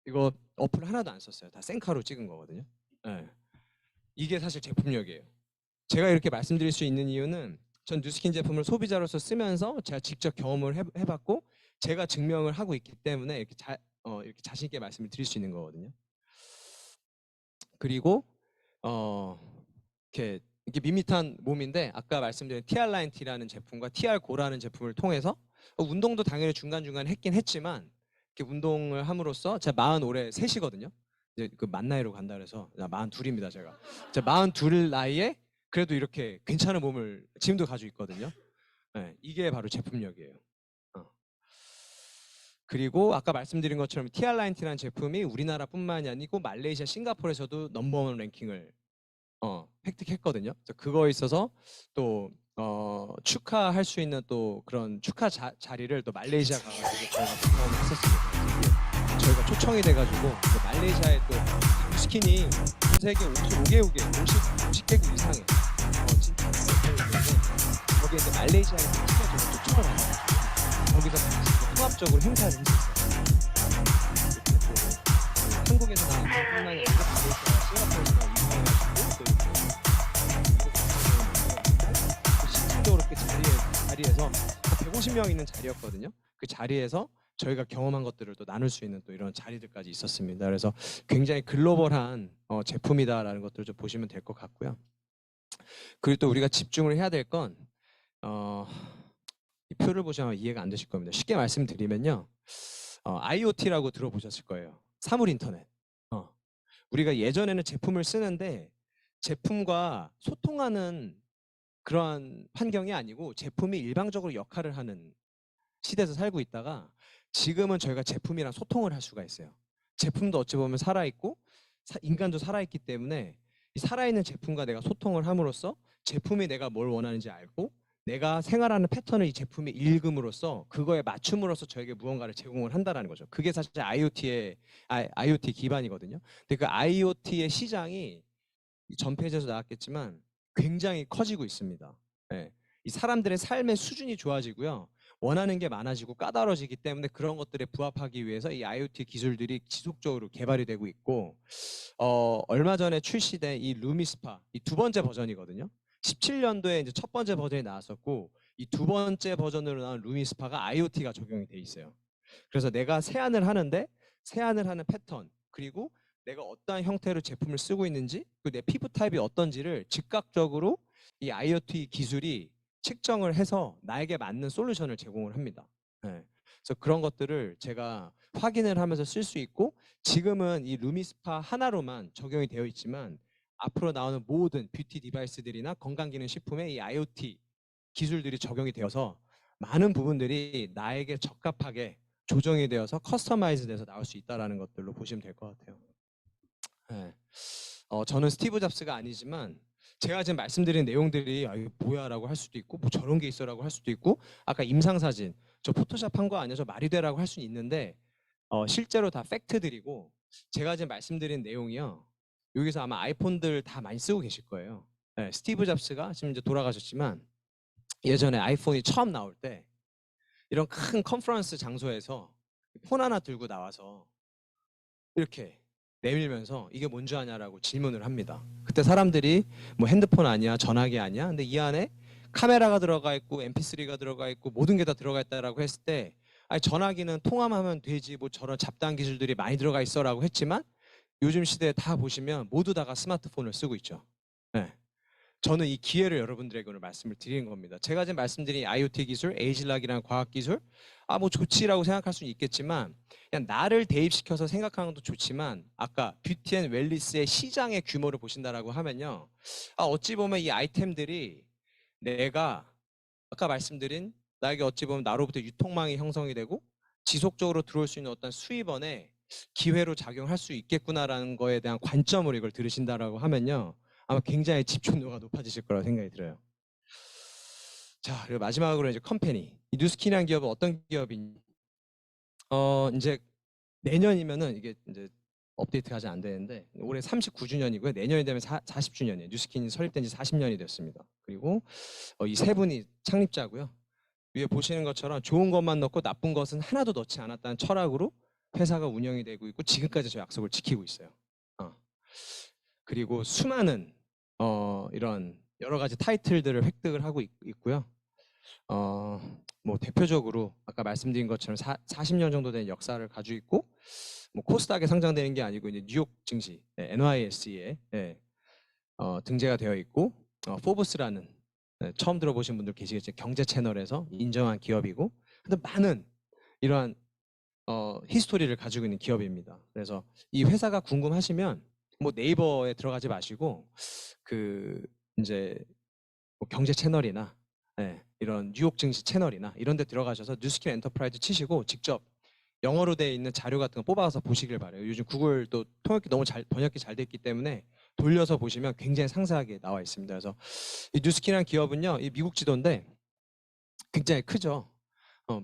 이거 어플 하나도 안 썼어요. 다 셀카로 찍은 거거든요. 이게 사실 제품력이에요. 제가 이렇게 말씀드릴 수 있는 이유는 전 뉴스킨 제품을 소비자로서 쓰면서 제가 직접 경험을 해봤고 제가 증명을 하고 있기 때문에 이렇게 이렇게 자신 있게 말씀을 드릴 수 있는 거거든요. 그리고 이렇게 밋밋한 몸인데 아까 말씀드린 TR9T라는 제품과 TR고라는 제품을 통해서 운동도 당연히 중간중간 했긴 했지만 이렇게 운동을 함으로써 제가 40 올해 셋이거든요. 이제 그 만 나이로 간다 그래서 42입니다 제가. 제가 42 나이에 그래도 이렇게 괜찮은 몸을 지금도 가지고 있거든요. 네, 이게 바로 제품력이에요. 그리고 아까 말씀드린 것처럼 TR90라는 제품이 우리나라뿐만이 아니고 말레이시아, 싱가포르에서도 넘버원 랭킹을 획득했거든요. 그래서 그거에 있어서 또 축하할 수 있는 또 그런 축하 자리를 또 말레이시아 가가지고 저희가 경험을 했었습니다. 저희가 초청이 돼가지고 말레이시아에 또 뉴스킨이 전 세계 55개국에 50개국 이상에 진짜 거기에 이제 말레이시아에 저희가 초청을 받아가지고 거기서 같이 통합적으로 행사를 했었어요. 이렇게 또 한국에서 나온 뿐만이 아니라 말레이시아, 싱가포르에서 나온 유명해가지고 또 이렇게 자리에서 150명 있는 자리였거든요. 그 자리에서 저희가 경험한 것들을 또 나눌 수 있는 또 이런 자리들까지 있었습니다. 그래서 굉장히 글로벌한 제품이다라는 것들을 좀 보시면 될 것 같고요. 그리고 또 우리가 집중을 해야 될 건 이 표를 보시면 이해가 안 되실 겁니다. 쉽게 말씀드리면요, IoT라고 들어보셨을 거예요. 사물 인터넷. 우리가 예전에는 제품을 쓰는데 제품과 소통하는 그러한 환경이 아니고 제품이 일방적으로 역할을 하는 시대에서 살고 있다가 지금은 저희가 제품이랑 소통을 할 수가 있어요. 제품도 어찌 보면 살아있고 인간도 살아있기 때문에 이 살아있는 제품과 내가 소통을 함으로써 제품이 내가 뭘 원하는지 알고 내가 생활하는 패턴을 이 제품이 읽음으로써 그거에 맞춤으로써 저에게 무언가를 제공을 한다는 거죠. 그게 사실 IoT 기반이거든요. 근데 그 IoT의 시장이 전 페이지에서 나왔겠지만 굉장히 커지고 있습니다. 네. 이 사람들의 삶의 수준이 좋아지고요. 원하는 게 많아지고 까다로워지기 때문에 그런 것들에 부합하기 위해서 이 IoT 기술들이 지속적으로 개발이 되고 있고 얼마 전에 출시된 이 루미스파 이 두 번째 버전이거든요. 17년도에 이제 첫 번째 버전이 나왔었고 이 두 번째 버전으로 나온 루미스파가 IoT가 적용이 돼 있어요. 그래서 내가 세안을 하는데 세안을 하는 패턴 그리고 내가 어떠한 형태로 제품을 쓰고 있는지 그리고 내 피부 타입이 어떤지를 즉각적으로 이 IoT 기술이 측정을 해서 나에게 맞는 솔루션을 제공을 합니다. 네. 그래서 그런 것들을 제가 확인을 하면서 쓸 수 있고 지금은 이 루미스파 하나로만 적용이 되어 있지만 앞으로 나오는 모든 뷰티 디바이스들이나 건강기능식품에 이 IoT 기술들이 적용이 되어서 많은 부분들이 나에게 적합하게 조정이 되어서 커스터마이즈 돼서 나올 수 있다는 것들로 보시면 될 것 같아요. 네. 저는 스티브 잡스가 아니지만 제가 지금 말씀드린 내용들이 이게 뭐야 라고 할 수도 있고 뭐 저런 게 있어 라고 할 수도 있고 아까 임상사진 저 포토샵 한 거 아니야 저 말이 되라고 할 수는 있는데 실제로 다 팩트들이고 제가 지금 말씀드린 내용이요 여기서 아마 아이폰들 다 많이 쓰고 계실 거예요. 네, 스티브 잡스가 지금 이제 돌아가셨지만 예전에 아이폰이 처음 나올 때 이런 큰 컨퍼런스 장소에서 폰 하나 들고 나와서 이렇게 내밀면서 이게 뭔지 아냐라고 질문을 합니다. 그때 사람들이 뭐 핸드폰 아니야, 전화기 아니야? 근데 이 안에 카메라가 들어가 있고 MP3가 들어가 있고 모든 게 다 들어가 있다라고 했을 때 아니 전화기는 통화하면 되지 뭐 저런 잡다한 기술들이 많이 들어가 있어라고 했지만 요즘 시대에 다 보시면 모두 다가 스마트폰을 쓰고 있죠. 네. 저는 이 기회를 여러분들에게 오늘 말씀을 드리는 겁니다. 제가 지금 말씀드린 IoT 기술, 에이즐락이라는 과학 기술, 뭐 좋지라고 생각할 수는 있겠지만 그냥 나를 대입시켜서 생각하는 것도 좋지만 아까 뷰티 앤 웰리스의 시장의 규모를 보신다라고 하면요. 어찌 보면 이 아이템들이 내가 아까 말씀드린 나에게 어찌 보면 나로부터 유통망이 형성이 되고 지속적으로 들어올 수 있는 어떤 수입원의 기회로 작용할 수 있겠구나라는 거에 대한 관점으로 이걸 들으신다라고 하면요. 아마 굉장히 집중도가 높아지실 거라고 생각이 들어요. 자, 그리고 마지막으로 이제 컴퍼니. 이 뉴스킨이라는 기업은 어떤 기업이냐? 이제 내년이면은 이게 이제 업데이트가 아직 안 되는데 올해 39주년이고요. 내년이 되면 40주년이에요. 뉴스킨이 설립된 지 40년이 됐습니다. 그리고 이 세 분이 창립자고요. 위에 보시는 것처럼 좋은 것만 넣고 나쁜 것은 하나도 넣지 않았다는 철학으로 회사가 운영이 되고 있고 지금까지 저 약속을 지키고 있어요. 그리고 수많은 이런 여러 가지 타이틀들을 획득을 하고 있고요. 뭐 대표적으로 아까 말씀드린 것처럼 40년 정도 된 역사를 가지고 있고 뭐 코스닥에 상장되는 게 아니고 이제 뉴욕 증시 NYSE에 등재가 되어 있고 포브스라는 처음 들어보신 분들 계시겠지만 경제 채널에서 인정한 기업이고 근데 많은 이러한 히스토리를 가지고 있는 기업입니다. 그래서 이 회사가 궁금하시면 뭐 네이버에 들어가지 마시고 그 이제 뭐 경제 채널이나 예, 이런 뉴욕 증시 채널이나 이런 데 들어가셔서 뉴스킨 엔터프라이즈 치시고 직접 영어로 돼 있는 자료 같은 거 뽑아서 보시길 바래요. 요즘 구글도 통역기 너무 잘 번역기 잘 됐기 때문에 돌려서 보시면 굉장히 상세하게 나와 있습니다. 그래서 이 뉴스킨이라는 기업은요, 이 미국 지도인데 굉장히 크죠.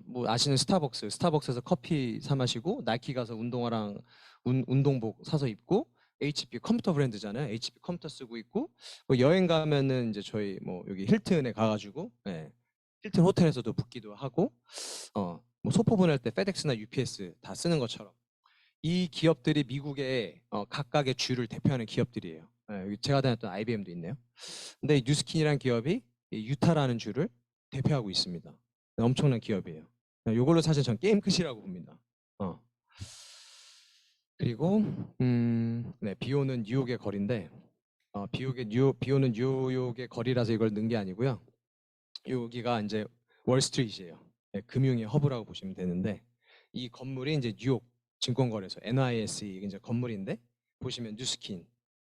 뭐 아시는 스타벅스에서 커피 사 마시고 나이키 가서 운동화랑 운동복 사서 입고 HP 컴퓨터 브랜드잖아요. HP 컴퓨터 쓰고 있고 뭐 여행 가면은 이제 저희 뭐 여기 힐튼에 가가지고 예, 힐튼 호텔에서도 묵기도 하고 뭐 소포 보낼 때 페덱스나 UPS 다 쓰는 것처럼 이 기업들이 미국의 각각의 주를 대표하는 기업들이에요. 예, 여기 제가 다녔던 IBM도 있네요. 근데 이 뉴스킨이라는 기업이 이 유타라는 주를 대표하고 있습니다. 엄청난 기업이에요. 이걸로 사실 전 게임 끝이라고 봅니다. 그리고 네, 비 오는 뉴욕의 거리인데 비 오는 뉴욕의 거리라서 이걸 넣은 게 아니고요. 여기가 이제 월스트리트예요. 네, 금융의 허브라고 보시면 되는데 이 건물이 이제 뉴욕 증권거래소 NYSE 이제 건물인데 보시면 뉴스킨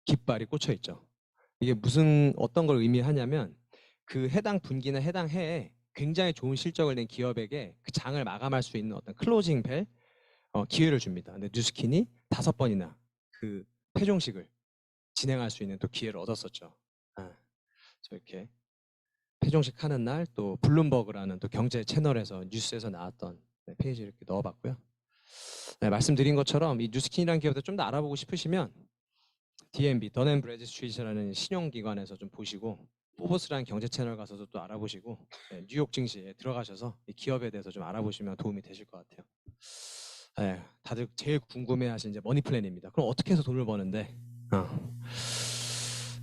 깃발이 꽂혀 있죠. 이게 무슨 어떤 걸 의미하냐면 그 해당 분기나 해당 해에 굉장히 좋은 실적을 낸 기업에게 그 장을 마감할 수 있는 어떤 클로징 벨 기회를 줍니다. 근데 뉴스킨이 5번이나 그 패종식을 진행할 수 있는 또 기회를 얻었었죠. 아, 이렇게 패종식 하는 날 또 블룸버그라는 또 경제 채널에서 뉴스에서 나왔던 네, 페이지를 이렇게 넣어봤고요. 네, 말씀드린 것처럼 이 뉴스킨이라는 기업도 좀 더 알아보고 싶으시면 DNB, 던앤브래드스트리트라는 신용기관에서 좀 보시고 포브스라는 경제 채널 가서도 또 알아보시고 네, 뉴욕 증시에 들어가셔서 이 기업에 대해서 좀 알아보시면 도움이 되실 것 같아요. 네, 다들 제일 궁금해하시는 이제 머니 플랜입니다. 그럼 어떻게 해서 돈을 버는데?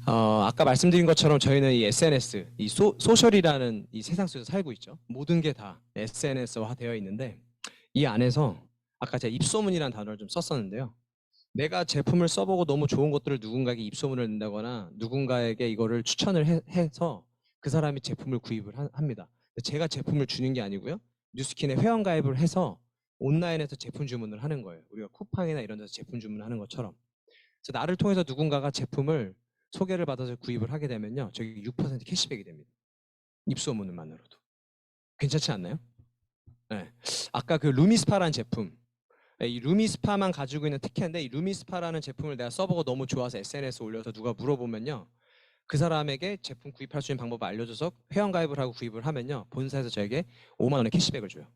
아까 말씀드린 것처럼 저희는 이 SNS, 이 소셜이라는 이 세상 속에서 살고 있죠. 모든 게 다 SNS화 되어 있는데 이 안에서 아까 제가 입소문이라는 단어를 좀 썼었는데요. 내가 제품을 써보고 너무 좋은 것들을 누군가에게 입소문을 낸다거나 누군가에게 이거를 추천을 해서 그 사람이 제품을 구입을 합니다. 제가 제품을 주는 게 아니고요. 뉴스킨에 회원 가입을 해서 온라인에서 제품 주문을 하는 거예요. 우리가 쿠팡이나 이런 데서 제품 주문하는 것처럼. 그래서 나를 통해서 누군가가 제품을 소개를 받아서 구입을 하게 되면요. 저기 6% 캐시백이 됩니다. 입소문만으로도. 괜찮지 않나요? 네. 아까 그 루미스파라는 제품. 이 루미스파만 가지고 있는 특혜인데 이 루미스파라는 제품을 내가 써보고 너무 좋아서 SNS 에 올려서 누가 물어보면요. 그 사람에게 제품 구입할 수 있는 방법을 알려줘서 회원가입을 하고 구입을 하면요. 본사에서 저에게 5만 원의 캐시백을 줘요.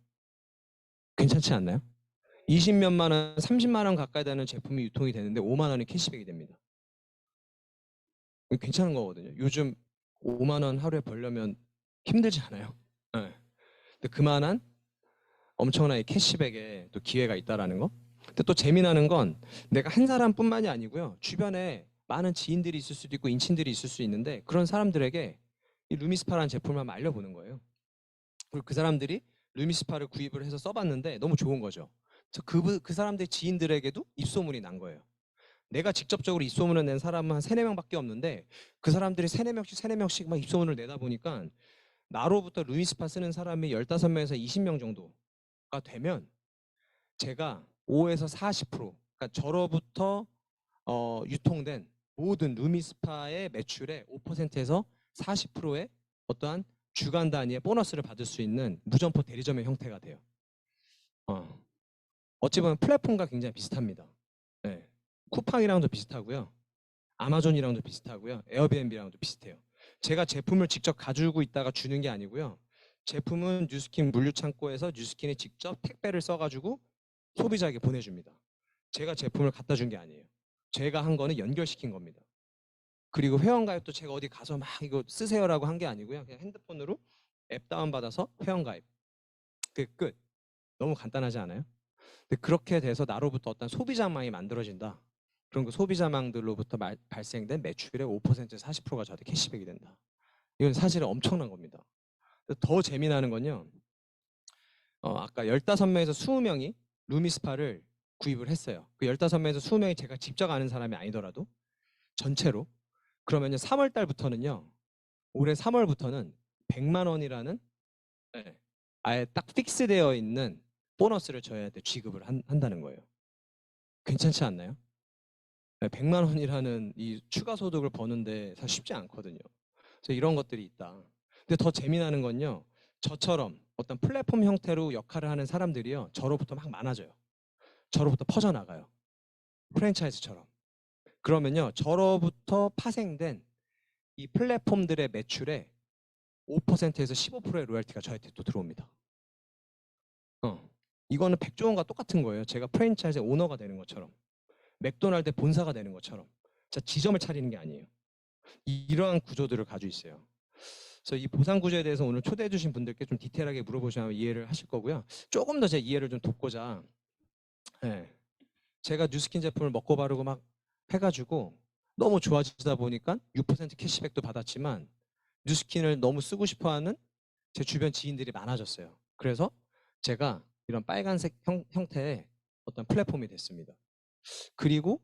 괜찮지 않나요? 20몇만 원, 30만 원 가까이 되는 제품이 유통이 되는데 5만 원의 캐시백이 됩니다. 괜찮은 거거든요. 요즘 5만 원 하루에 벌려면 힘들지 않아요? 네. 근데 그만한 엄청난 캐시백에 또 기회가 있다라는 거. 근데 또 재미나는 건 내가 한 사람뿐만이 아니고요. 주변에 많은 지인들이 있을 수도 있고 인친들이 있을 수 있는데 그런 사람들에게 이 루미스파라는 제품을 한번 알려보는 거예요. 그리고 그 사람들이 루미스파를 구입을 해서 써봤는데 너무 좋은 거죠. 그래서 그 사람들 지인들에게도 입소문이 난 거예요. 내가 직접적으로 입소문을 낸 사람은 한 3, 4명밖에 없는데 그 사람들이 3, 4명씩 3, 4명씩 막 입소문을 내다 보니까 나로부터 루미스파 쓰는 사람이 15명에서 20명 정도가 되면 제가 5에서 40% 그러니까 저로부터 유통된 모든 루미스파의 매출의 5%에서 40%의 어떠한 주간 단위의 보너스를 받을 수 있는 무점포 대리점의 형태가 돼요. 어찌 보면 플랫폼과 굉장히 비슷합니다. 네. 쿠팡이랑도 비슷하고요. 아마존이랑도 비슷하고요. 에어비앤비랑도 비슷해요. 제가 제품을 직접 가지고 있다가 주는 게 아니고요. 제품은 뉴스킨 물류창고에서 뉴스킨이 직접 택배를 써가지고 소비자에게 보내줍니다. 제가 제품을 갖다 준 게 아니에요. 제가 한 거는 연결시킨 겁니다. 그리고 회원가입도 제가 어디 가서 막 이거 쓰세요라고 한 게 아니고요. 그냥 핸드폰으로 앱 다운받아서 회원가입. 그 끝. 너무 간단하지 않아요? 근데 그렇게 돼서 나로부터 어떤 소비자망이 만들어진다. 그런 그 소비자망들로부터 발생된 매출의 5% 40%가 저한테 캐시백이 된다. 이건 사실은 엄청난 겁니다. 더 재미나는 건요. 아까 15명에서 20명이 루미스파를 구입을 했어요. 그 15명에서 20명이 제가 직접 아는 사람이 아니더라도 전체로 그러면요 3월 달부터는요 올해 3월부터는 100만 원이라는 네, 아예 딱 픽스되어 있는 보너스를 저희한테 지급을 한다는 거예요. 괜찮지 않나요? 100만 원이라는 이 추가 소득을 버는데 사실 쉽지 않거든요. 그래서 이런 것들이 있다. 근데 더 재미나는 건요. 저처럼 어떤 플랫폼 형태로 역할을 하는 사람들이요. 저로부터 막 많아져요. 저로부터 퍼져나가요. 프랜차이즈처럼. 그러면요. 저로부터 파생된 이 플랫폼들의 매출에 5%에서 15%의 로열티가 저한테 또 들어옵니다. 이거는 백종원과 똑같은 거예요. 제가 프랜차이즈 오너가 되는 것처럼. 맥도날드 본사가 되는 것처럼. 자, 지점을 차리는 게 아니에요. 이러한 구조들을 가지고 있어요. 그래서 이 보상 구조에 대해서 오늘 초대해 주신 분들께 좀 디테일하게 물어보시면 이해를 하실 거고요. 조금 더 제 이해를 좀 돕고자 제가 뉴스킨 제품을 먹고 바르고 막 해가지고 너무 좋아지다 보니까 6% 캐시백도 받았지만 뉴스킨을 너무 쓰고 싶어하는 제 주변 지인들이 많아졌어요. 그래서 제가 이런 빨간색 형태의 어떤 플랫폼이 됐습니다. 그리고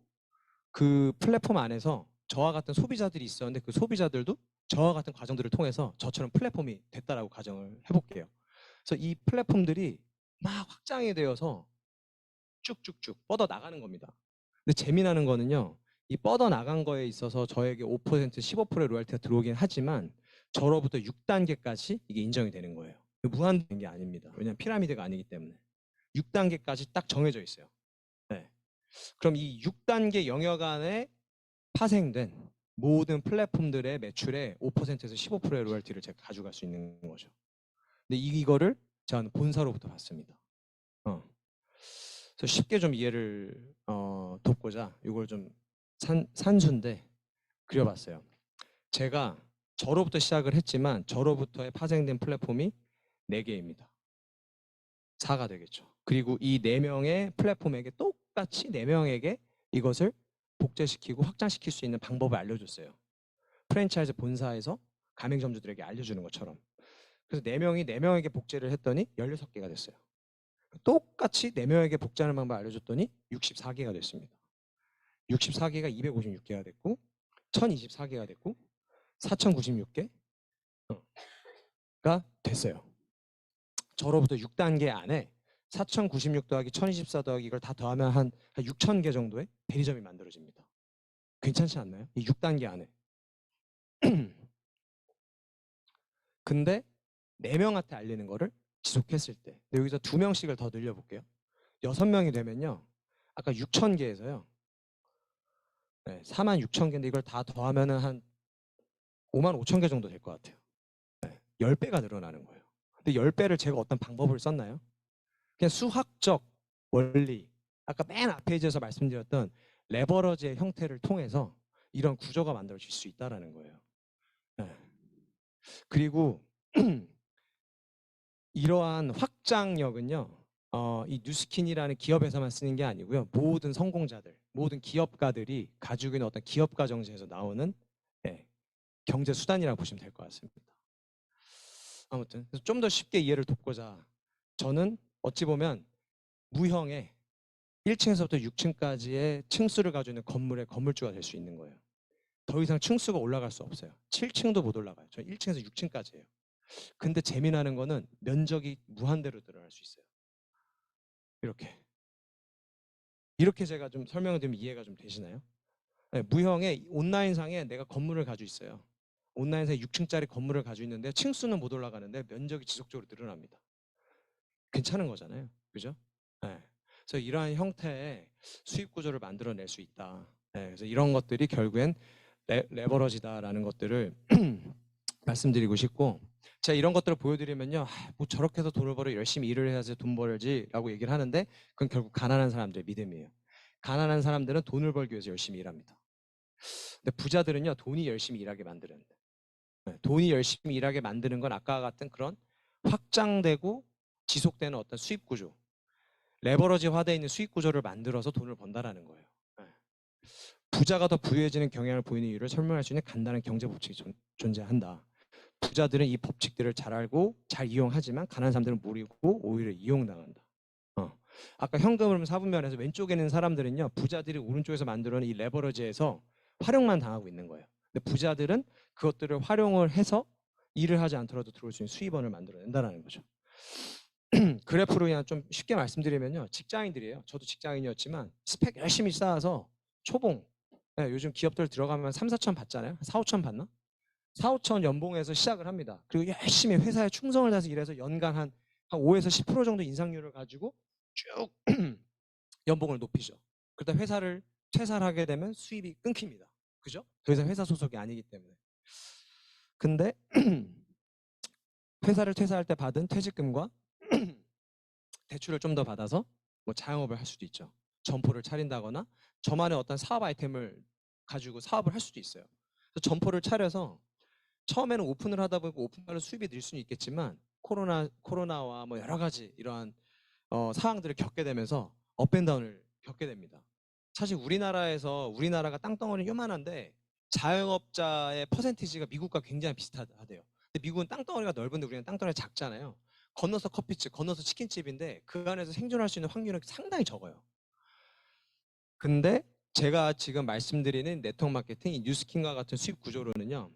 그 플랫폼 안에서 저와 같은 소비자들이 있었는데 그 소비자들도 저와 같은 과정들을 통해서 저처럼 플랫폼이 됐다라고 가정을 해볼게요. 그래서 이 플랫폼들이 막 확장이 되어서 쭉쭉쭉 뻗어 나가는 겁니다. 근데 재미나는 거는요. 이 뻗어 나간 거에 있어서 저에게 5% 15%의 로열티가 들어오긴 하지만 저로부터 6단계까지 이게 인정이 되는 거예요. 무한된 게 아닙니다. 왜냐하면 피라미드가 아니기 때문에 6단계까지 딱 정해져 있어요. 네. 그럼 이 6단계 영역 안에 파생된 모든 플랫폼들의 매출의 5%에서 15%의 로열티를 제가 가져갈 수 있는 거죠. 근데 이거를 저는 본사로부터 받습니다. 그래서 쉽게 좀 이해를 돕고자 이걸 좀 산수인데 그려봤어요. 제가 저로부터 시작을 했지만 저로부터의 파생된 플랫폼이 4개입니다. 4가 되겠죠. 그리고 이 4명의 플랫폼에게 똑같이 4명에게 이것을 복제시키고 확장시킬 수 있는 방법을 알려줬어요. 프랜차이즈 본사에서 가맹점주들에게 알려주는 것처럼. 그래서 4명이 4명에게 복제를 했더니 16개가 됐어요. 똑같이 4명에게 복제하는 방법을 알려줬더니 64개가 됐습니다. 64개가 256개가 됐고 1024개가 됐고 4096개가 됐어요. 저로부터 6단계 안에 4096 더하기 1024 더하기 이걸 다 더하면 한 6000개 정도의 대리점이 만들어집니다. 괜찮지 않나요? 이 6단계 안에. 근데 4명한테 알리는 거를 지속했을 때 여기서 2명씩을 더 늘려볼게요. 6명이 되면요. 아까 6000개에서요. 46,000개인데 이걸 다 더하면 한 55,000개 정도 될 것 같아요. 10배가 늘어나는 거예요. 근데 10배를 제가 어떤 방법을 썼나요? 그냥 수학적 원리, 아까 맨 앞페이지에서 말씀드렸던 레버러지의 형태를 통해서 이런 구조가 만들어질 수 있다는 거예요. 그리고 이러한 확장력은요. 이 뉴스킨이라는 기업에서만 쓰는 게 아니고요. 모든 성공자들, 모든 기업가들이 가지고 있는 어떤 기업가 정신에서 나오는 경제 수단이라고 보시면 될 것 같습니다. 아무튼 좀 더 쉽게 이해를 돕고자 저는 어찌 보면 무형의 1층에서부터 6층까지의 층수를 가지고 있는 건물의 건물주가 될 수 있는 거예요. 더 이상 층수가 올라갈 수 없어요. 7층도 못 올라가요. 저는 1층에서 6층까지예요. 근데 재미나는 거는 면적이 무한대로 늘어날 수 있어요. 이렇게 제가 좀 설명을 드리면 이해가 좀 되시나요? 무형의 온라인상에 내가 건물을 가지고 있어요. 온라인상에 6층짜리 건물을 가지고 있는데 층수는 못 올라가는데 면적이 지속적으로 늘어납니다. 괜찮은 거잖아요. 그죠? 그래서 이러한 형태의 수입 구조를 만들어낼 수 있다. 그래서 이런 것들이 결국엔 레버러지다라는 것들을 말씀드리고 싶고 제가 이런 것들을 보여드리면요. 뭐 저렇게 해서 돈을 벌어 열심히 일을 해야지 돈 벌지라고 얘기를 하는데 그건 결국 가난한 사람들의 믿음이에요. 가난한 사람들은 돈을 벌기 위해서 열심히 일합니다. 근데 부자들은요. 돈이 열심히 일하게 만드는 돈이 열심히 일하게 만드는 건 아까 같은 그런 확장되고 지속되는 어떤 수입 구조 레버러지화되어 있는 수익 구조를 만들어서 돈을 번다라는 거예요. 부자가 더 부유해지는 경향을 보이는 이유를 설명할 수 있는 간단한 경제 법칙이 존재한다. 부자들은 이 법칙들을 잘 알고 잘 이용하지만 가난한 사람들은 모르고 오히려 이용당한다. 아까 현금 흐름 4분면에서 왼쪽에 있는 사람들은요. 부자들이 오른쪽에서 만들어낸 이 레버러지에서 활용만 당하고 있는 거예요. 근데 부자들은 그것들을 활용을 해서 일을 하지 않더라도 들어올 수 있는 수입원을 만들어낸다는 거죠. 그래프로 그냥 좀 쉽게 말씀드리면요. 직장인들이에요. 저도 직장인이었지만 스펙 열심히 쌓아서 초봉. 네, 요즘 기업들 들어가면 3, 4천 받잖아요. 4, 5천 받나? 4, 5천 연봉에서 시작을 합니다. 그리고 열심히 회사에 충성을 다해서 일해서 연간 한 5에서 10% 정도 인상률을 가지고 쭉 연봉을 높이죠. 그러다 회사를 퇴사를 하게 되면 수입이 끊깁니다. 그죠? 더 이상 회사 소속이 아니기 때문에. 근데 회사를 퇴사할 때 받은 퇴직금과 대출을 좀 더 받아서 뭐 자영업을 할 수도 있죠. 점포를 차린다거나 저만의 어떤 사업 아이템을 가지고 사업을 할 수도 있어요. 그래서 점포를 차려서 처음에는 오픈을 하다 보니까 오픈하는 수입이 늘 수는 있겠지만 코로나와 뭐 여러 가지 이러한 상황들을 겪게 되면서 업앤다운을 겪게 됩니다. 사실 우리나라가 땅덩어리 요만한데 자영업자의 퍼센티지가 미국과 굉장히 비슷하대요. 근데 미국은 땅덩어리가 넓은데 우리는 땅덩어리가 작잖아요. 건너서 커피집, 건너서 치킨집인데 그 안에서 생존할 수 있는 확률은 상당히 적어요. 근데 제가 지금 말씀드리는 네트워크 마케팅, 이 뉴스킨과 같은 수입 구조로는요.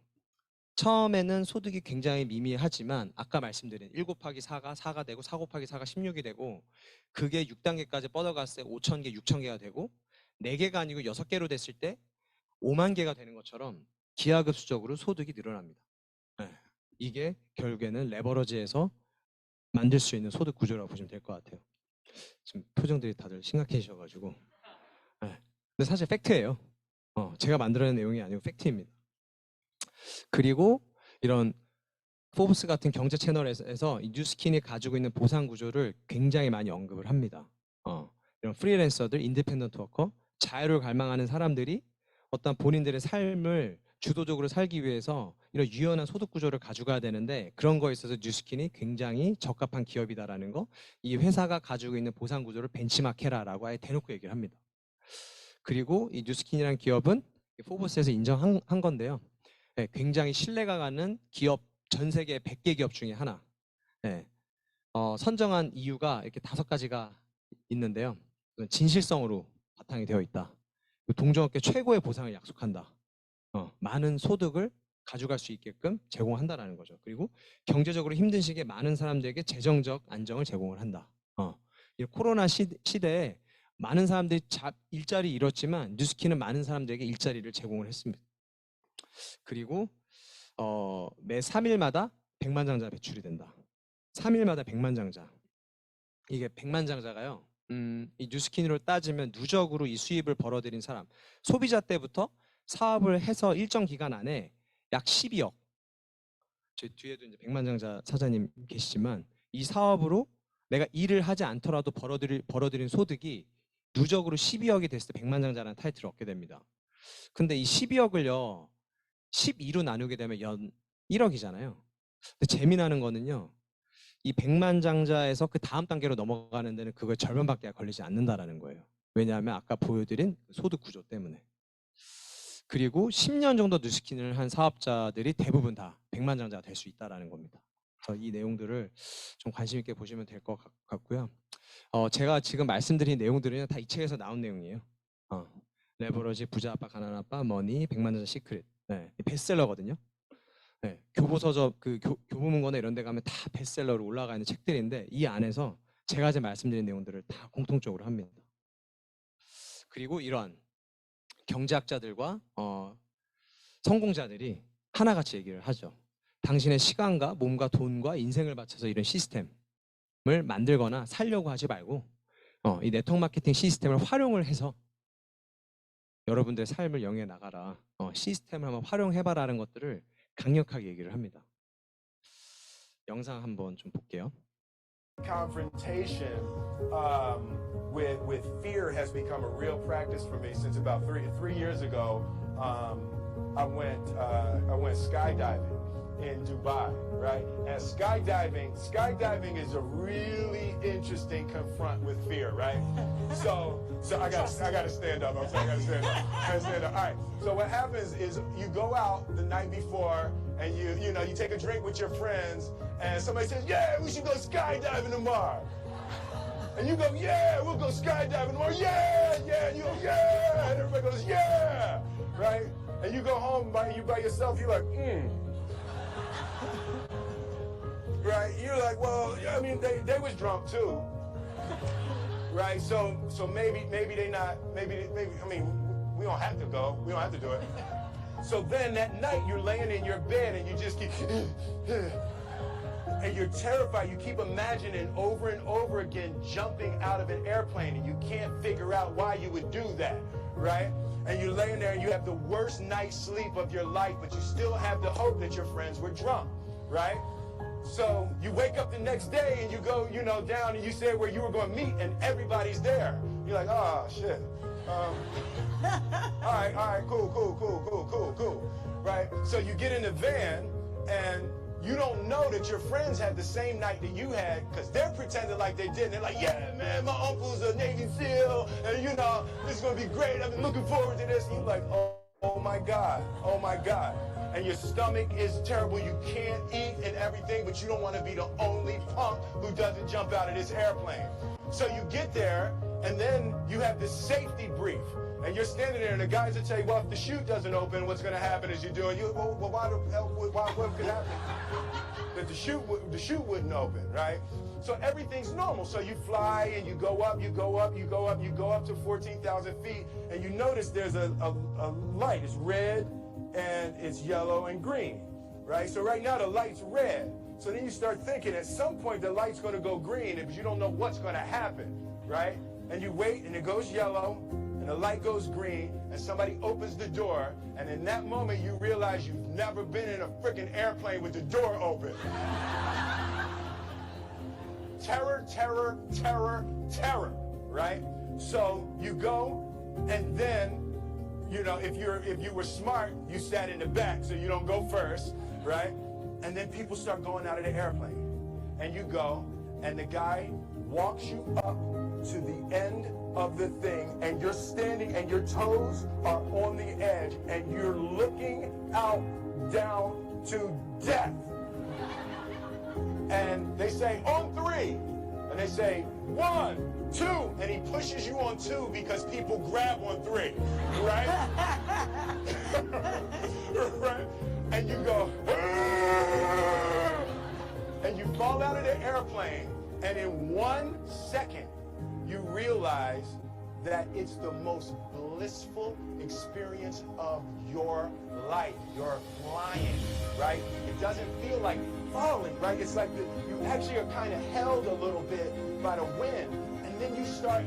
처음에는 소득이 굉장히 미미하지만 아까 말씀드린 1 곱하기 4가 4가 되고 4 곱하기 4가 16이 되고 그게 6단계까지 뻗어갔을 때 5,000개, 6,000개가 되고 4개가 아니고 6개로 됐을 때 5만 개가 되는 것처럼 기하급수적으로 소득이 늘어납니다. 네. 이게 결국에는 레버러지에서 만들 수 있는 소득 구조라고 보시면 될 것 같아요. 지금 표정들이 다들 심각해지셔가지고. 네. 근데 사실 팩트예요. 제가 만들어낸 내용이 아니고 팩트입니다. 그리고 이런 포브스 같은 경제 채널에서 이 뉴스킨이 가지고 있는 보상 구조를 굉장히 많이 언급을 합니다. 이런 프리랜서들, 인디펜던트 워커, 자유를 갈망하는 사람들이 어떤 본인들의 삶을 주도적으로 살기 위해서 이런 유연한 소득 구조를 가져가야 되는데 그런 거에 있어서 뉴스킨이 굉장히 적합한 기업이다라는 거, 이 회사가 가지고 있는 보상 구조를 벤치마크해라라고 아예 대놓고 얘기를 합니다. 그리고 이 뉴스킨이라는 기업은 포브스에서 인정한 건데요. 네, 굉장히 신뢰가 가는 기업, 전 세계 100개 기업 중에 하나. 네, 선정한 이유가 이렇게 5가지가 있는데요. 진실성으로 바탕이 되어 있다. 동종업계 최고의 보상을 약속한다. 많은 소득을 가져갈 수 있게끔 제공한다라는 거죠. 그리고 경제적으로 힘든 시기에 많은 사람들에게 재정적 안정을 제공을 한다. 이 코로나 시대에 많은 사람들이 일자리 잃었지만 뉴스킨은 많은 사람들에게 일자리를 제공을 했습니다. 그리고 매 3일마다 100만 장자 배출이 된다. 3일마다 100만 장자. 이게 100만 장자가요. 이 뉴스킨으로 따지면 누적으로 이 수입을 벌어들인 사람, 소비자 때부터 사업을 해서 일정 기간 안에 약 12억. 제 뒤에도 이제 100만 장자 사장님 계시지만 이 사업으로 내가 일을 하지 않더라도 벌어들인 소득이 누적으로 12억이 됐을 때 100만 장자라는 타이틀을 얻게 됩니다. 근데 이 12억을요. 12로 나누게 되면 연 1억이잖아요. 근데 재미나는 거는요. 이 100만 장자에서 그 다음 단계로 넘어가는 데는 그거의 절반밖에 걸리지 않는다라는 거예요. 왜냐하면 아까 보여드린 소득 구조 때문에. 그리고 10년 정도 뉴스킨을 한 사업자들이 대부분 다 100만 장자가 될 수 있다는 겁니다. 그래서 이 내용들을 좀 관심 있게 보시면 될 것 같고요. 제가 지금 말씀드린 내용들은 다 이 책에서 나온 내용이에요. 레버러지, 부자 아빠, 가난 아빠, 머니, 100만 장자 시크릿. 네, 베스트셀러거든요. 네, 교보서적 교보문고나 이런 데 가면 다 베스트셀러로 올라가 있는 책들인데 이 안에서 제가 지금 말씀드린 내용들을 다 공통적으로 합니다. 그리고 이런 경제학자들과 성공자들이 하나같이 얘기를 하죠. 당신의 시간과 몸과 돈과 인생을 바쳐서 이런 시스템을 만들거나 살려고 하지 말고 이 네트워크 마케팅 시스템을 활용을 해서 여러분들의 삶을 영위해 나가라. 시스템을 한번 활용해봐라는 것들을 강력하게 얘기를 합니다. 영상 한번 좀 볼게요. Confrontation with fear has become a real practice for me since about three years ago. I went skydiving in Dubai, right? And skydiving is a really interesting confront with fear, right? So I gotta stand up. I'm sorry, I gotta stand up. All right. So what happens is you go out the night before and you take a drink with your friends and somebody says, "Yeah, we should go skydiving tomorrow." And you go, "Yeah, we'll go skydiving tomorrow." "Yeah, yeah." And you go, "Yeah." And everybody goes, "Yeah." Right? And you go home by yourself, you're like, right? You're like, well, I mean, they was drunk too, right? So maybe they not, maybe, I mean, we don't have to go. We don't have to do it. So then that night you're laying in your bed and you just keep, and you're terrified. You keep imagining over and over again jumping out of an airplane, and you can't figure out why you would do that, right? And you're laying there and you have the worst night's sleep of your life, but you still have the hope that your friends were drunk, right? So you wake up the next day and you go, you know, down and you say where you were going to meet and everybody's there. You're like, oh, shit. All right, cool, right? So you get in the van and you don't know that your friends had the same night that you had because they're pretending like they did. They're like, yeah, man, my uncle's a Navy SEAL, and you know, this is going to be great. I've been looking forward to this. And you're like, oh my God. And your stomach is terrible. You can't eat and everything, but you don't want to be the only punk who doesn't jump out of this airplane. So you get there, and then you have this safety brief. And you're standing there, and the guys will tell you, well, if the chute doesn't open, what's going to happen is you're doing, well, why the hell, what could happen? That the chute wouldn't open, right? So everything's normal. So you fly, and you go up to 14,000 feet, and you notice there's a light. It's red, and it's yellow and green, right? So right now the light's red. So then you start thinking at some point the light's going to go green, but you don't know what's going to happen, right? And you wait, and it goes yellow, and the light goes green, and somebody opens the door, and in that moment you realize you've never been in a freaking airplane with the door open. Terror, right? So you go, and then, you know, if you were smart, you sat in the back so you don't go first, right? And then people start going out of the airplane, and you go, and the guy walks you up to the end of the thing, and you're standing and your toes are on the edge, and you're looking out down to death. And they say, on 3. And they say, 1, 2. And he pushes you on 2 because people grab on 3, right? Right? And you go, and you fall out of the airplane, and in 1 second, you realize that it's the most blissful experience of your life. You're flying, right? It doesn't feel like falling, right? It's like you actually are kind of held a little bit by the wind, and then you start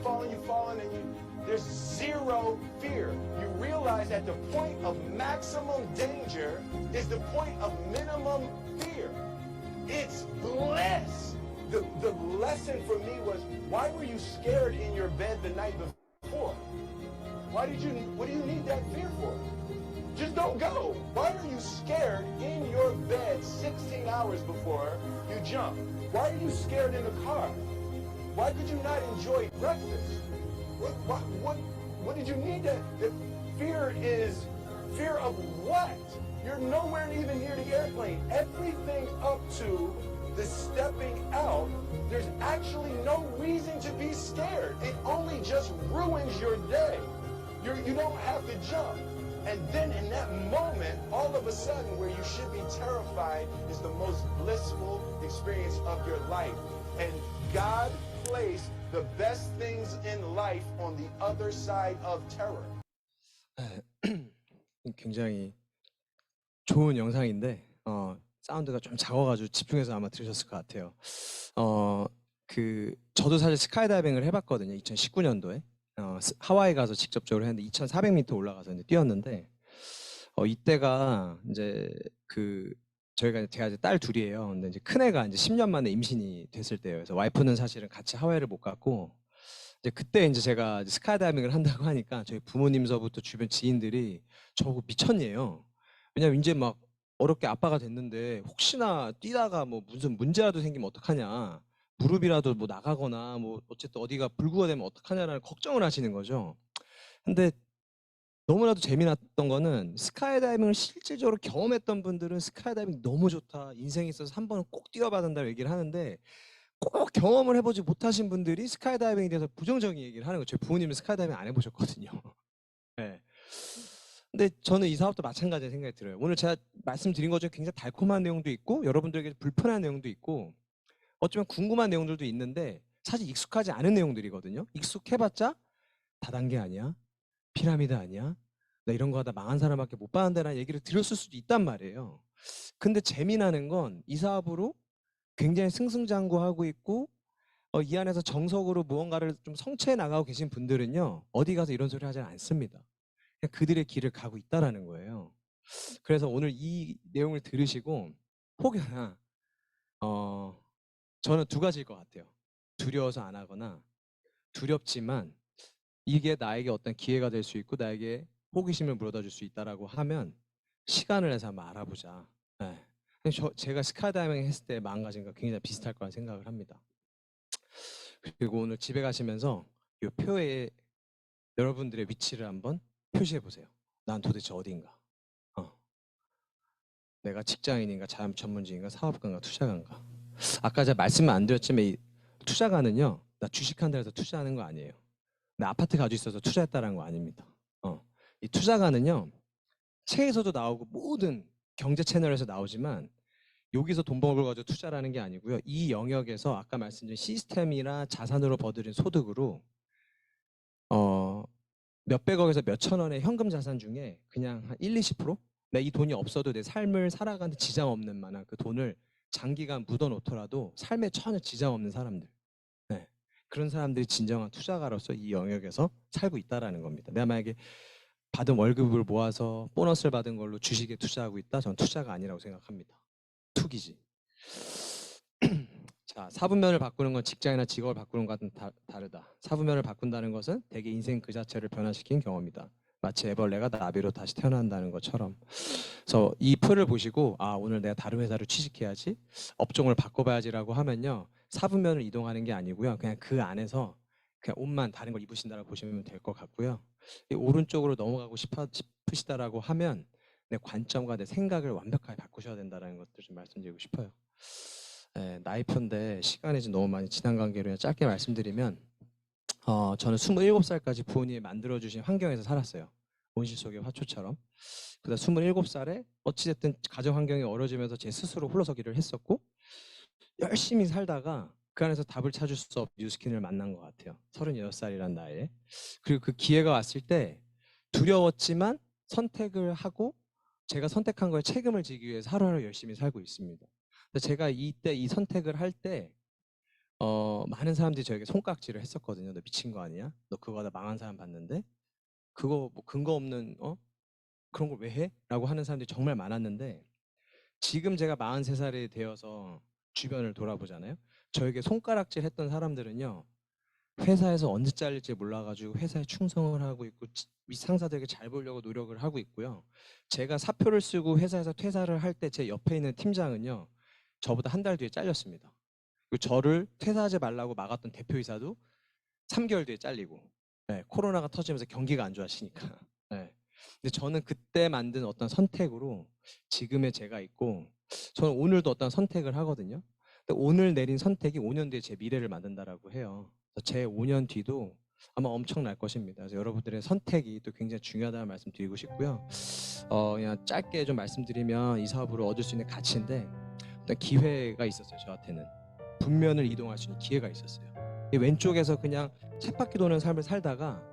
falling, and there's zero fear. You realize that the point of maximum danger is the point of minimum fear. It's bliss. The lesson for me was, why were you scared in your bed the night before? What do you need that fear for? Just don't go. Why are you scared in your bed 16 hours before you jump? Why are you scared in the car? Why could you not enjoy breakfast? What did you need that? Fear is fear of what? You're nowhere even near the airplane. Everything up to the stepping out, there's actually no reason to be scared. It only just ruins your day. You don't have to jump. And then in that moment, all of a sudden, where you should be terrified is the most blissful experience of your life. And God placed the best things in life on the other side of terror. 굉장히 좋은 영상인데 사운드가 좀 작아가지고 집중해서 아마 들으셨을 것 같아요. 저도 사실 스카이다이빙을 해봤거든요. 2019년도에 하와이 가서 직접적으로 했는데 2,400m 올라가서 이제 뛰었는데 이때가 이제 제가 이제 딸 둘이에요. 근데 이제 큰 애가 이제 10년 만에 임신이 됐을 때예요. 그래서 와이프는 사실은 같이 하와이를 못 갔고 이제 그때 이제 제가 이제 스카이다이빙을 한다고 하니까 저희 부모님서부터 주변 지인들이 저보고 미쳤니에요. 왜냐면 이제 막 어렵게 아빠가 됐는데 혹시나 뛰다가 뭐 무슨 문제라도 생기면 어떡하냐, 무릎이라도 뭐 나가거나 뭐 어쨌든 어디가 불구가 되면 어떡하냐라는 걱정을 하시는 거죠. 근데 너무나도 재미났던 거는 스카이다이빙을 실질적으로 경험했던 분들은 스카이다이빙 너무 좋다, 인생에 있어서 한 번은 꼭 뛰어봐야 된다고 얘기를 하는데, 꼭 경험을 해보지 못하신 분들이 스카이다이빙에 대해서 부정적인 얘기를 하는 거예요. 제 부모님은 스카이다이빙 안 해보셨거든요. 네. 근데 저는 이 사업도 마찬가지 생각이 들어요. 오늘 제가 말씀드린 것 중에 굉장히 달콤한 내용도 있고 여러분들에게 불편한 내용도 있고 어쩌면 궁금한 내용들도 있는데 사실 익숙하지 않은 내용들이거든요. 익숙해봤자 다단계 아니야? 피라미드 아니야? 나 이런 거 하다 망한 사람밖에 못 받는다는 얘기를 들었을 수도 있단 말이에요. 근데 재미나는 건 이 사업으로 굉장히 승승장구하고 있고 이 안에서 정석으로 무언가를 좀 성취해 나가고 계신 분들은요. 어디 가서 이런 소리 하지 않습니다. 그냥 그들의 길을 가고 있다라는 거예요. 그래서 오늘 이 내용을 들으시고 혹여나 저는 두 가지일 것 같아요. 두려워서 안 하거나 두렵지만 이게 나에게 어떤 기회가 될 수 있고 나에게 호기심을 물어다 줄 수 있다라고 하면 시간을 내서 한번 알아보자. 네. 제가 스카이다이빙 했을 때 마음가짐과 굉장히 비슷할 거라 생각을 합니다. 그리고 오늘 집에 가시면서 이 표에 여러분들의 위치를 한번 표시해 보세요. 난 도대체 어디인가? 내가 직장인인가, 자연 전문직인가, 사업가인가, 투자가인가? 아까 제가 말씀은 안 드렸지만 이 투자가는요, 나 주식한 데서 투자하는 거 아니에요. 나 아파트 가지고 있어서 투자했다는 거 아닙니다. 이 투자가는요, 책에서도 나오고 모든 경제 채널에서 나오지만 여기서 돈 벌어가지고 투자라는 게 아니고요. 이 영역에서 아까 말씀드린 시스템이나 자산으로 버들인 소득으로 몇백억에서 몇천원의 현금 자산 중에 그냥 한 1, 20%? 내 이 돈이 없어도 내 삶을 살아가는데 지장 없는 만한 그 돈을 장기간 묻어놓더라도 삶에 전혀 지장 없는 사람들. 네. 그런 사람들이 진정한 투자가로서 이 영역에서 살고 있다라는 겁니다. 내가 만약에 받은 월급을 모아서 보너스를 받은 걸로 주식에 투자하고 있다? 전 투자가 아니라고 생각합니다. 투기지. 자, 사분면을 바꾸는 건 직장이나 직업을 바꾸는 것과는 다르다. 사분면을 바꾼다는 것은 대개 인생 그 자체를 변화시킨 경험이다. 마치 애벌레가 나비로 다시 태어난다는 것처럼. 그래서 이 표를 보시고 아 오늘 내가 다른 회사로 취직해야지, 업종을 바꿔봐야지라고 하면요. 사분면을 이동하는 게 아니고요. 그냥 그 안에서 그냥 옷만 다른 걸 입으신다라고 보시면 될 것 같고요. 이 오른쪽으로 넘어가고 싶으시다라고 하면 내 관점과 내 생각을 완벽하게 바꾸셔야 된다는 것들 좀 말씀드리고 싶어요. 나이표인데 시간이 좀 너무 많이 지난 관계로 짧게 말씀드리면 저는 27살까지 부모님이 만들어주신 환경에서 살았어요. 온실 속의 화초처럼. 그다음 27살에 어찌됐든 가정 환경이 어려지면서 제 스스로 홀로서기를 했었고 열심히 살다가 그 안에서 답을 찾을 수 없는 뉴스킨을 만난 것 같아요. 36살이란 나이에. 그리고 그 기회가 왔을 때 두려웠지만 선택을 하고 제가 선택한 거에 책임을 지기 위해서 하루하루 열심히 살고 있습니다. 제가 이때 이 선택을 할 때 많은 사람들이 저에게 손깍지를 했었거든요. 너 미친 거 아니야? 너 그거 하다 망한 사람 봤는데? 그거 뭐 근거 없는 그런 걸 왜 해? 라고 하는 사람들이 정말 많았는데 지금 제가 43살이 되어서 주변을 돌아보잖아요. 저에게 손가락질 했던 사람들은요. 회사에서 언제 잘릴지 몰라가지고 회사에 충성을 하고 있고 윗상사들에게 잘 보려고 노력을 하고 있고요. 제가 사표를 쓰고 회사에서 퇴사를 할 때 제 옆에 있는 팀장은요. 저보다 한 달 뒤에 잘렸습니다. 그리고 저를 퇴사하지 말라고 막았던 대표이사도 3개월 뒤에 잘리고 코로나가 터지면서 경기가 안 좋아지니까 근데 저는 그때 만든 어떤 선택으로 지금의 제가 있고 저는 오늘도 어떤 선택을 하거든요. 근데 오늘 내린 선택이 5년 뒤에 제 미래를 만든다라고 해요. 제 5년 뒤도 아마 엄청날 것입니다. 그래서 여러분들의 선택이 또 굉장히 중요하다는 말씀 드리고 싶고요. 그냥 짧게 좀 말씀드리면 이 사업으로 얻을 수 있는 가치인데 어떤 기회가 있었어요. 저한테는 분면을 이동할 수 있는 기회가 있었어요. 왼쪽에서 그냥 쳇바퀴 도는 삶을 살다가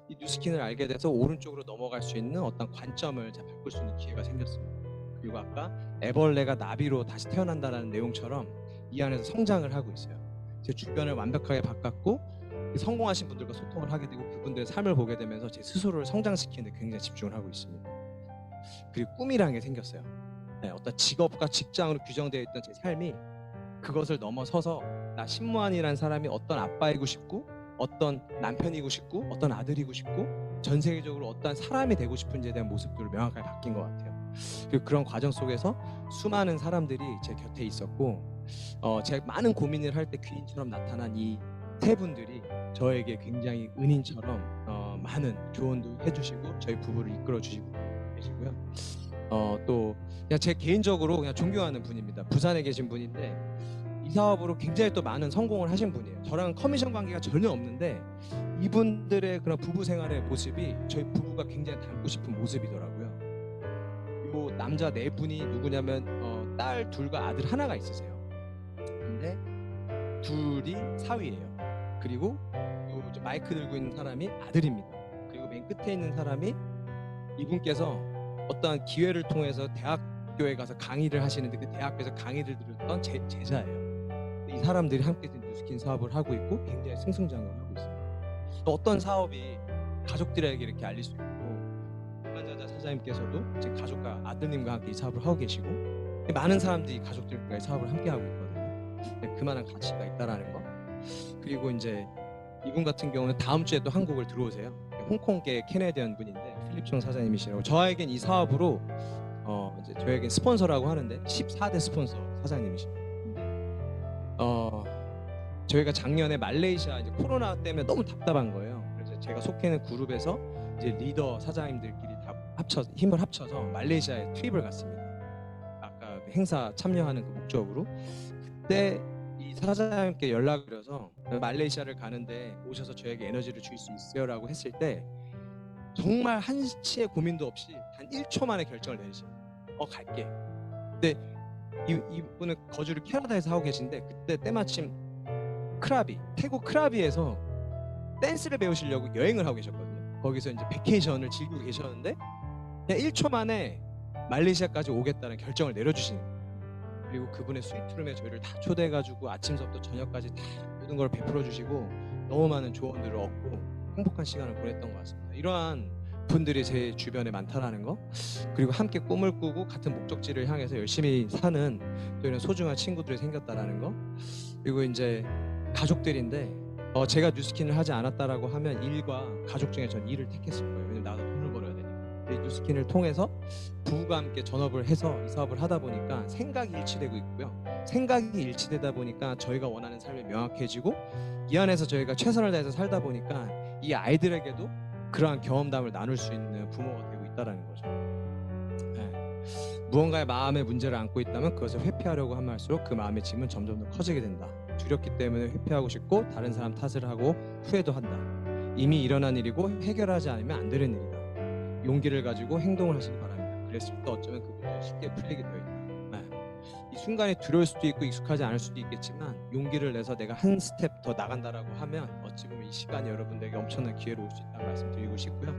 이 뉴스킨을 알게 돼서 오른쪽으로 넘어갈 수 있는 어떤 관점을 바꿀 수 있는 기회가 생겼습니다. 그리고 아까 애벌레가 나비로 다시 태어난다는 내용처럼 이 안에서 성장을 하고 있어요. 제 주변을 완벽하게 바꿨고 성공하신 분들과 소통을 하게 되고 그분들의 삶을 보게 되면서 제 스스로를 성장시키는 데 굉장히 집중을 하고 있습니다. 그리고 꿈이라는 게 생겼어요. 어떤 직업과 직장으로 규정되어 있던 제 삶이 그것을 넘어서서 나 신무한이라는 사람이 어떤 아빠이고 싶고 어떤 남편이고 싶고 어떤 아들이고 싶고 전 세계적으로 어떤 사람이 되고 싶은지에 대한 모습들을 명확하게 바뀐 것 같아요. 그리고 그런 과정 속에서 수많은 사람들이 제 곁에 있었고 제가 많은 고민을 할 때 귀인처럼 나타난 이 세 분들이 저에게 굉장히 은인처럼 많은 조언도 해주시고 저희 부부를 이끌어 주시고 계시고요. 또 그냥 제 개인적으로 그냥 존경하는 분입니다. 부산에 계신 분인데 이 사업으로 굉장히 또 많은 성공을 하신 분이에요. 저랑 커미션 관계가 전혀 없는데 이분들의 그런 부부 생활의 모습이 저희 부부가 굉장히 닮고 싶은 모습이더라고요. 그리고 남자 4분이 누구냐면 딸 둘과 아들 하나가 있으세요. 근데 둘이 사위예요. 그리고 요 이제 마이크 들고 있는 사람이 아들입니다. 그리고 맨 끝에 있는 사람이 이분께서 어떠한 기회를 통해서 대학교에 가서 강의를 하시는데 그 대학교에서 강의를 들었던 제자예요. 이 사람들이 함께 뉴스킨 사업을 하고 있고 굉장히 승승장구를 하고 있습니다. 또 어떤 사업이 가족들에게 이렇게 알릴 수 있고 김만자자 사장님께서도 제 가족과 아드님과 함께 이 사업을 하고 계시고 많은 사람들이 가족들과 이 사업을 함께 하고 있거든요. 그만한 가치가 있다라는 거. 그리고 이제 이분 같은 경우는 다음 주에 또 한국을 들어오세요. 홍콩계 캐네디언 분인데 필립 총 사장님이시라고. 저에겐 이 사업으로 이제 저에겐 스폰서라고 하는데 14대 스폰서 사장님이십니다. 저희가 작년에 말레이시아 이제 코로나 때문에 너무 답답한 거예요. 그래서 제가 속해 있는 그룹에서 이제 리더 사장님들끼리 다 힘을 합쳐서 말레이시아에 투입을 갔습니다. 아까 그 행사 참여하는 그 목적으로. 그때 이 사장님께 연락을 드려서 말레이시아를 가는데 오셔서 저에게 에너지를 줄 수 있어요라고 했을 때 정말 한치의 고민도 없이 단 1초 만에 결정을 내리시고 갈게. 근데 이분은 거주를 캐나다에서 하고 계신데 그때 때마침 태국 크라비에서 댄스를 배우시려고 여행을 하고 계셨거든요. 거기서 이제 베케이션을 즐기고 계셨는데 그냥 1초 만에 말레이시아까지 오겠다는 결정을 내려주신 거예요. 그리고 그분의 스위트룸에 저희를 다 초대해가지고 아침서부터 저녁까지 다 모든 걸 베풀어 주시고 너무 많은 조언들을 얻고 행복한 시간을 보냈던 것 같습니다. 이러한 분들이 제 주변에 많다라는 거, 그리고 함께 꿈을 꾸고 같은 목적지를 향해서 열심히 사는 또 이런 소중한 친구들이 생겼다라는 거, 그리고 이제 가족들인데 제가 뉴스킨을 하지 않았다라고 하면 일과 가족 중에 전 일을 택했을 거예요. 왜냐면 나도 돈을 벌어야 되니까. 근데 뉴스킨을 통해서 부부가 함께 전업을 해서 이 사업을 하다 보니까 생각이 일치되고 있고요. 생각이 일치되다 보니까 저희가 원하는 삶이 명확해지고 이 안에서 저희가 최선을 다해서 살다 보니까 이 아이들에게도 그러한 경험담을 나눌 수 있는 부모가 되고 있다는 거죠. 무언가의 마음의 문제를 안고 있다면 그것을 회피하려고 하면 할수록 그 마음의 짐은 점점 더 커지게 된다. 두렵기 때문에 회피하고 싶고 다른 사람 탓을 하고 후회도 한다. 이미 일어난 일이고 해결하지 않으면 안 되는 일이다. 용기를 가지고 행동을 하시기 바랍니다. 그랬을 때 어쩌면 그 문제가 쉽게 풀리게 되어 있다. 이 순간이 두려울 수도 있고 익숙하지 않을 수도 있겠지만 용기를 내서 내가 한 스텝 더 나간다라고 하면 어찌 보면 이 시간이 여러분들에게 엄청난 기회로 올 수 있다는 말씀드리고 싶고요.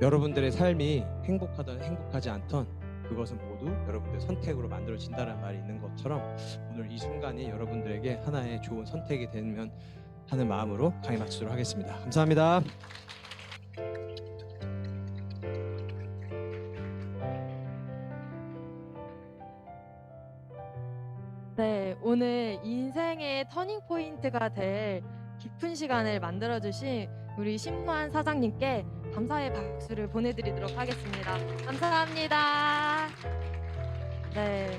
여러분들의 삶이 행복하든 행복하지 않던 그것은 모두 여러분들의 선택으로 만들어진다는 말이 있는 것처럼 오늘 이 순간이 여러분들에게 하나의 좋은 선택이 되면 하는 마음으로 강의 마치도록 하겠습니다. 감사합니다. 네, 오늘 인생의 터닝 포인트가 될 깊은 시간을 만들어주신 우리 신무한 사장님께 감사의 박수를 보내드리도록 하겠습니다. 감사합니다. 네,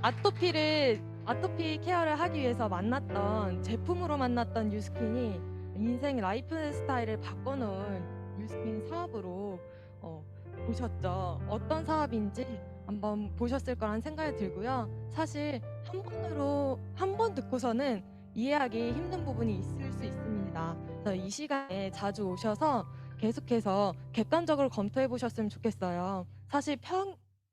아토피 케어를 하기 위해서 제품으로 만났던 뉴스킨이 인생 라이프 스타일을 바꿔놓은 뉴스킨 사업으로 보셨죠? 어떤 사업인지 한번 보셨을 거란 생각이 들고요. 사실 한 번 듣고서는 이해하기 힘든 부분이 있을 수 있습니다. 그래서 이 시간에 자주 오셔서 계속해서 객관적으로 검토해 보셨으면 좋겠어요. 사실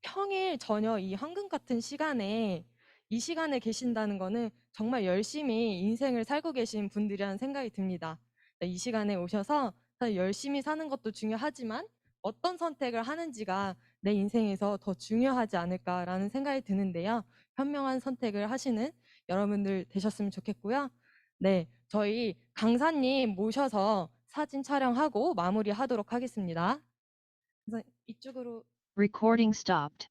평일 저녁 이 황금 같은 시간에 이 시간에 계신다는 거는 정말 열심히 인생을 살고 계신 분들이라는 생각이 듭니다. 이 시간에 오셔서 사실 열심히 사는 것도 중요하지만 어떤 선택을 하는지가 내 인생에서 더 중요하지 않을까라는 생각이 드는데요. 현명한 선택을 하시는 여러분들 되셨으면 좋겠고요. 네, 저희 강사님 모셔서 사진 촬영하고 마무리하도록 하겠습니다. 그래서 이쪽으로 Recording stopped.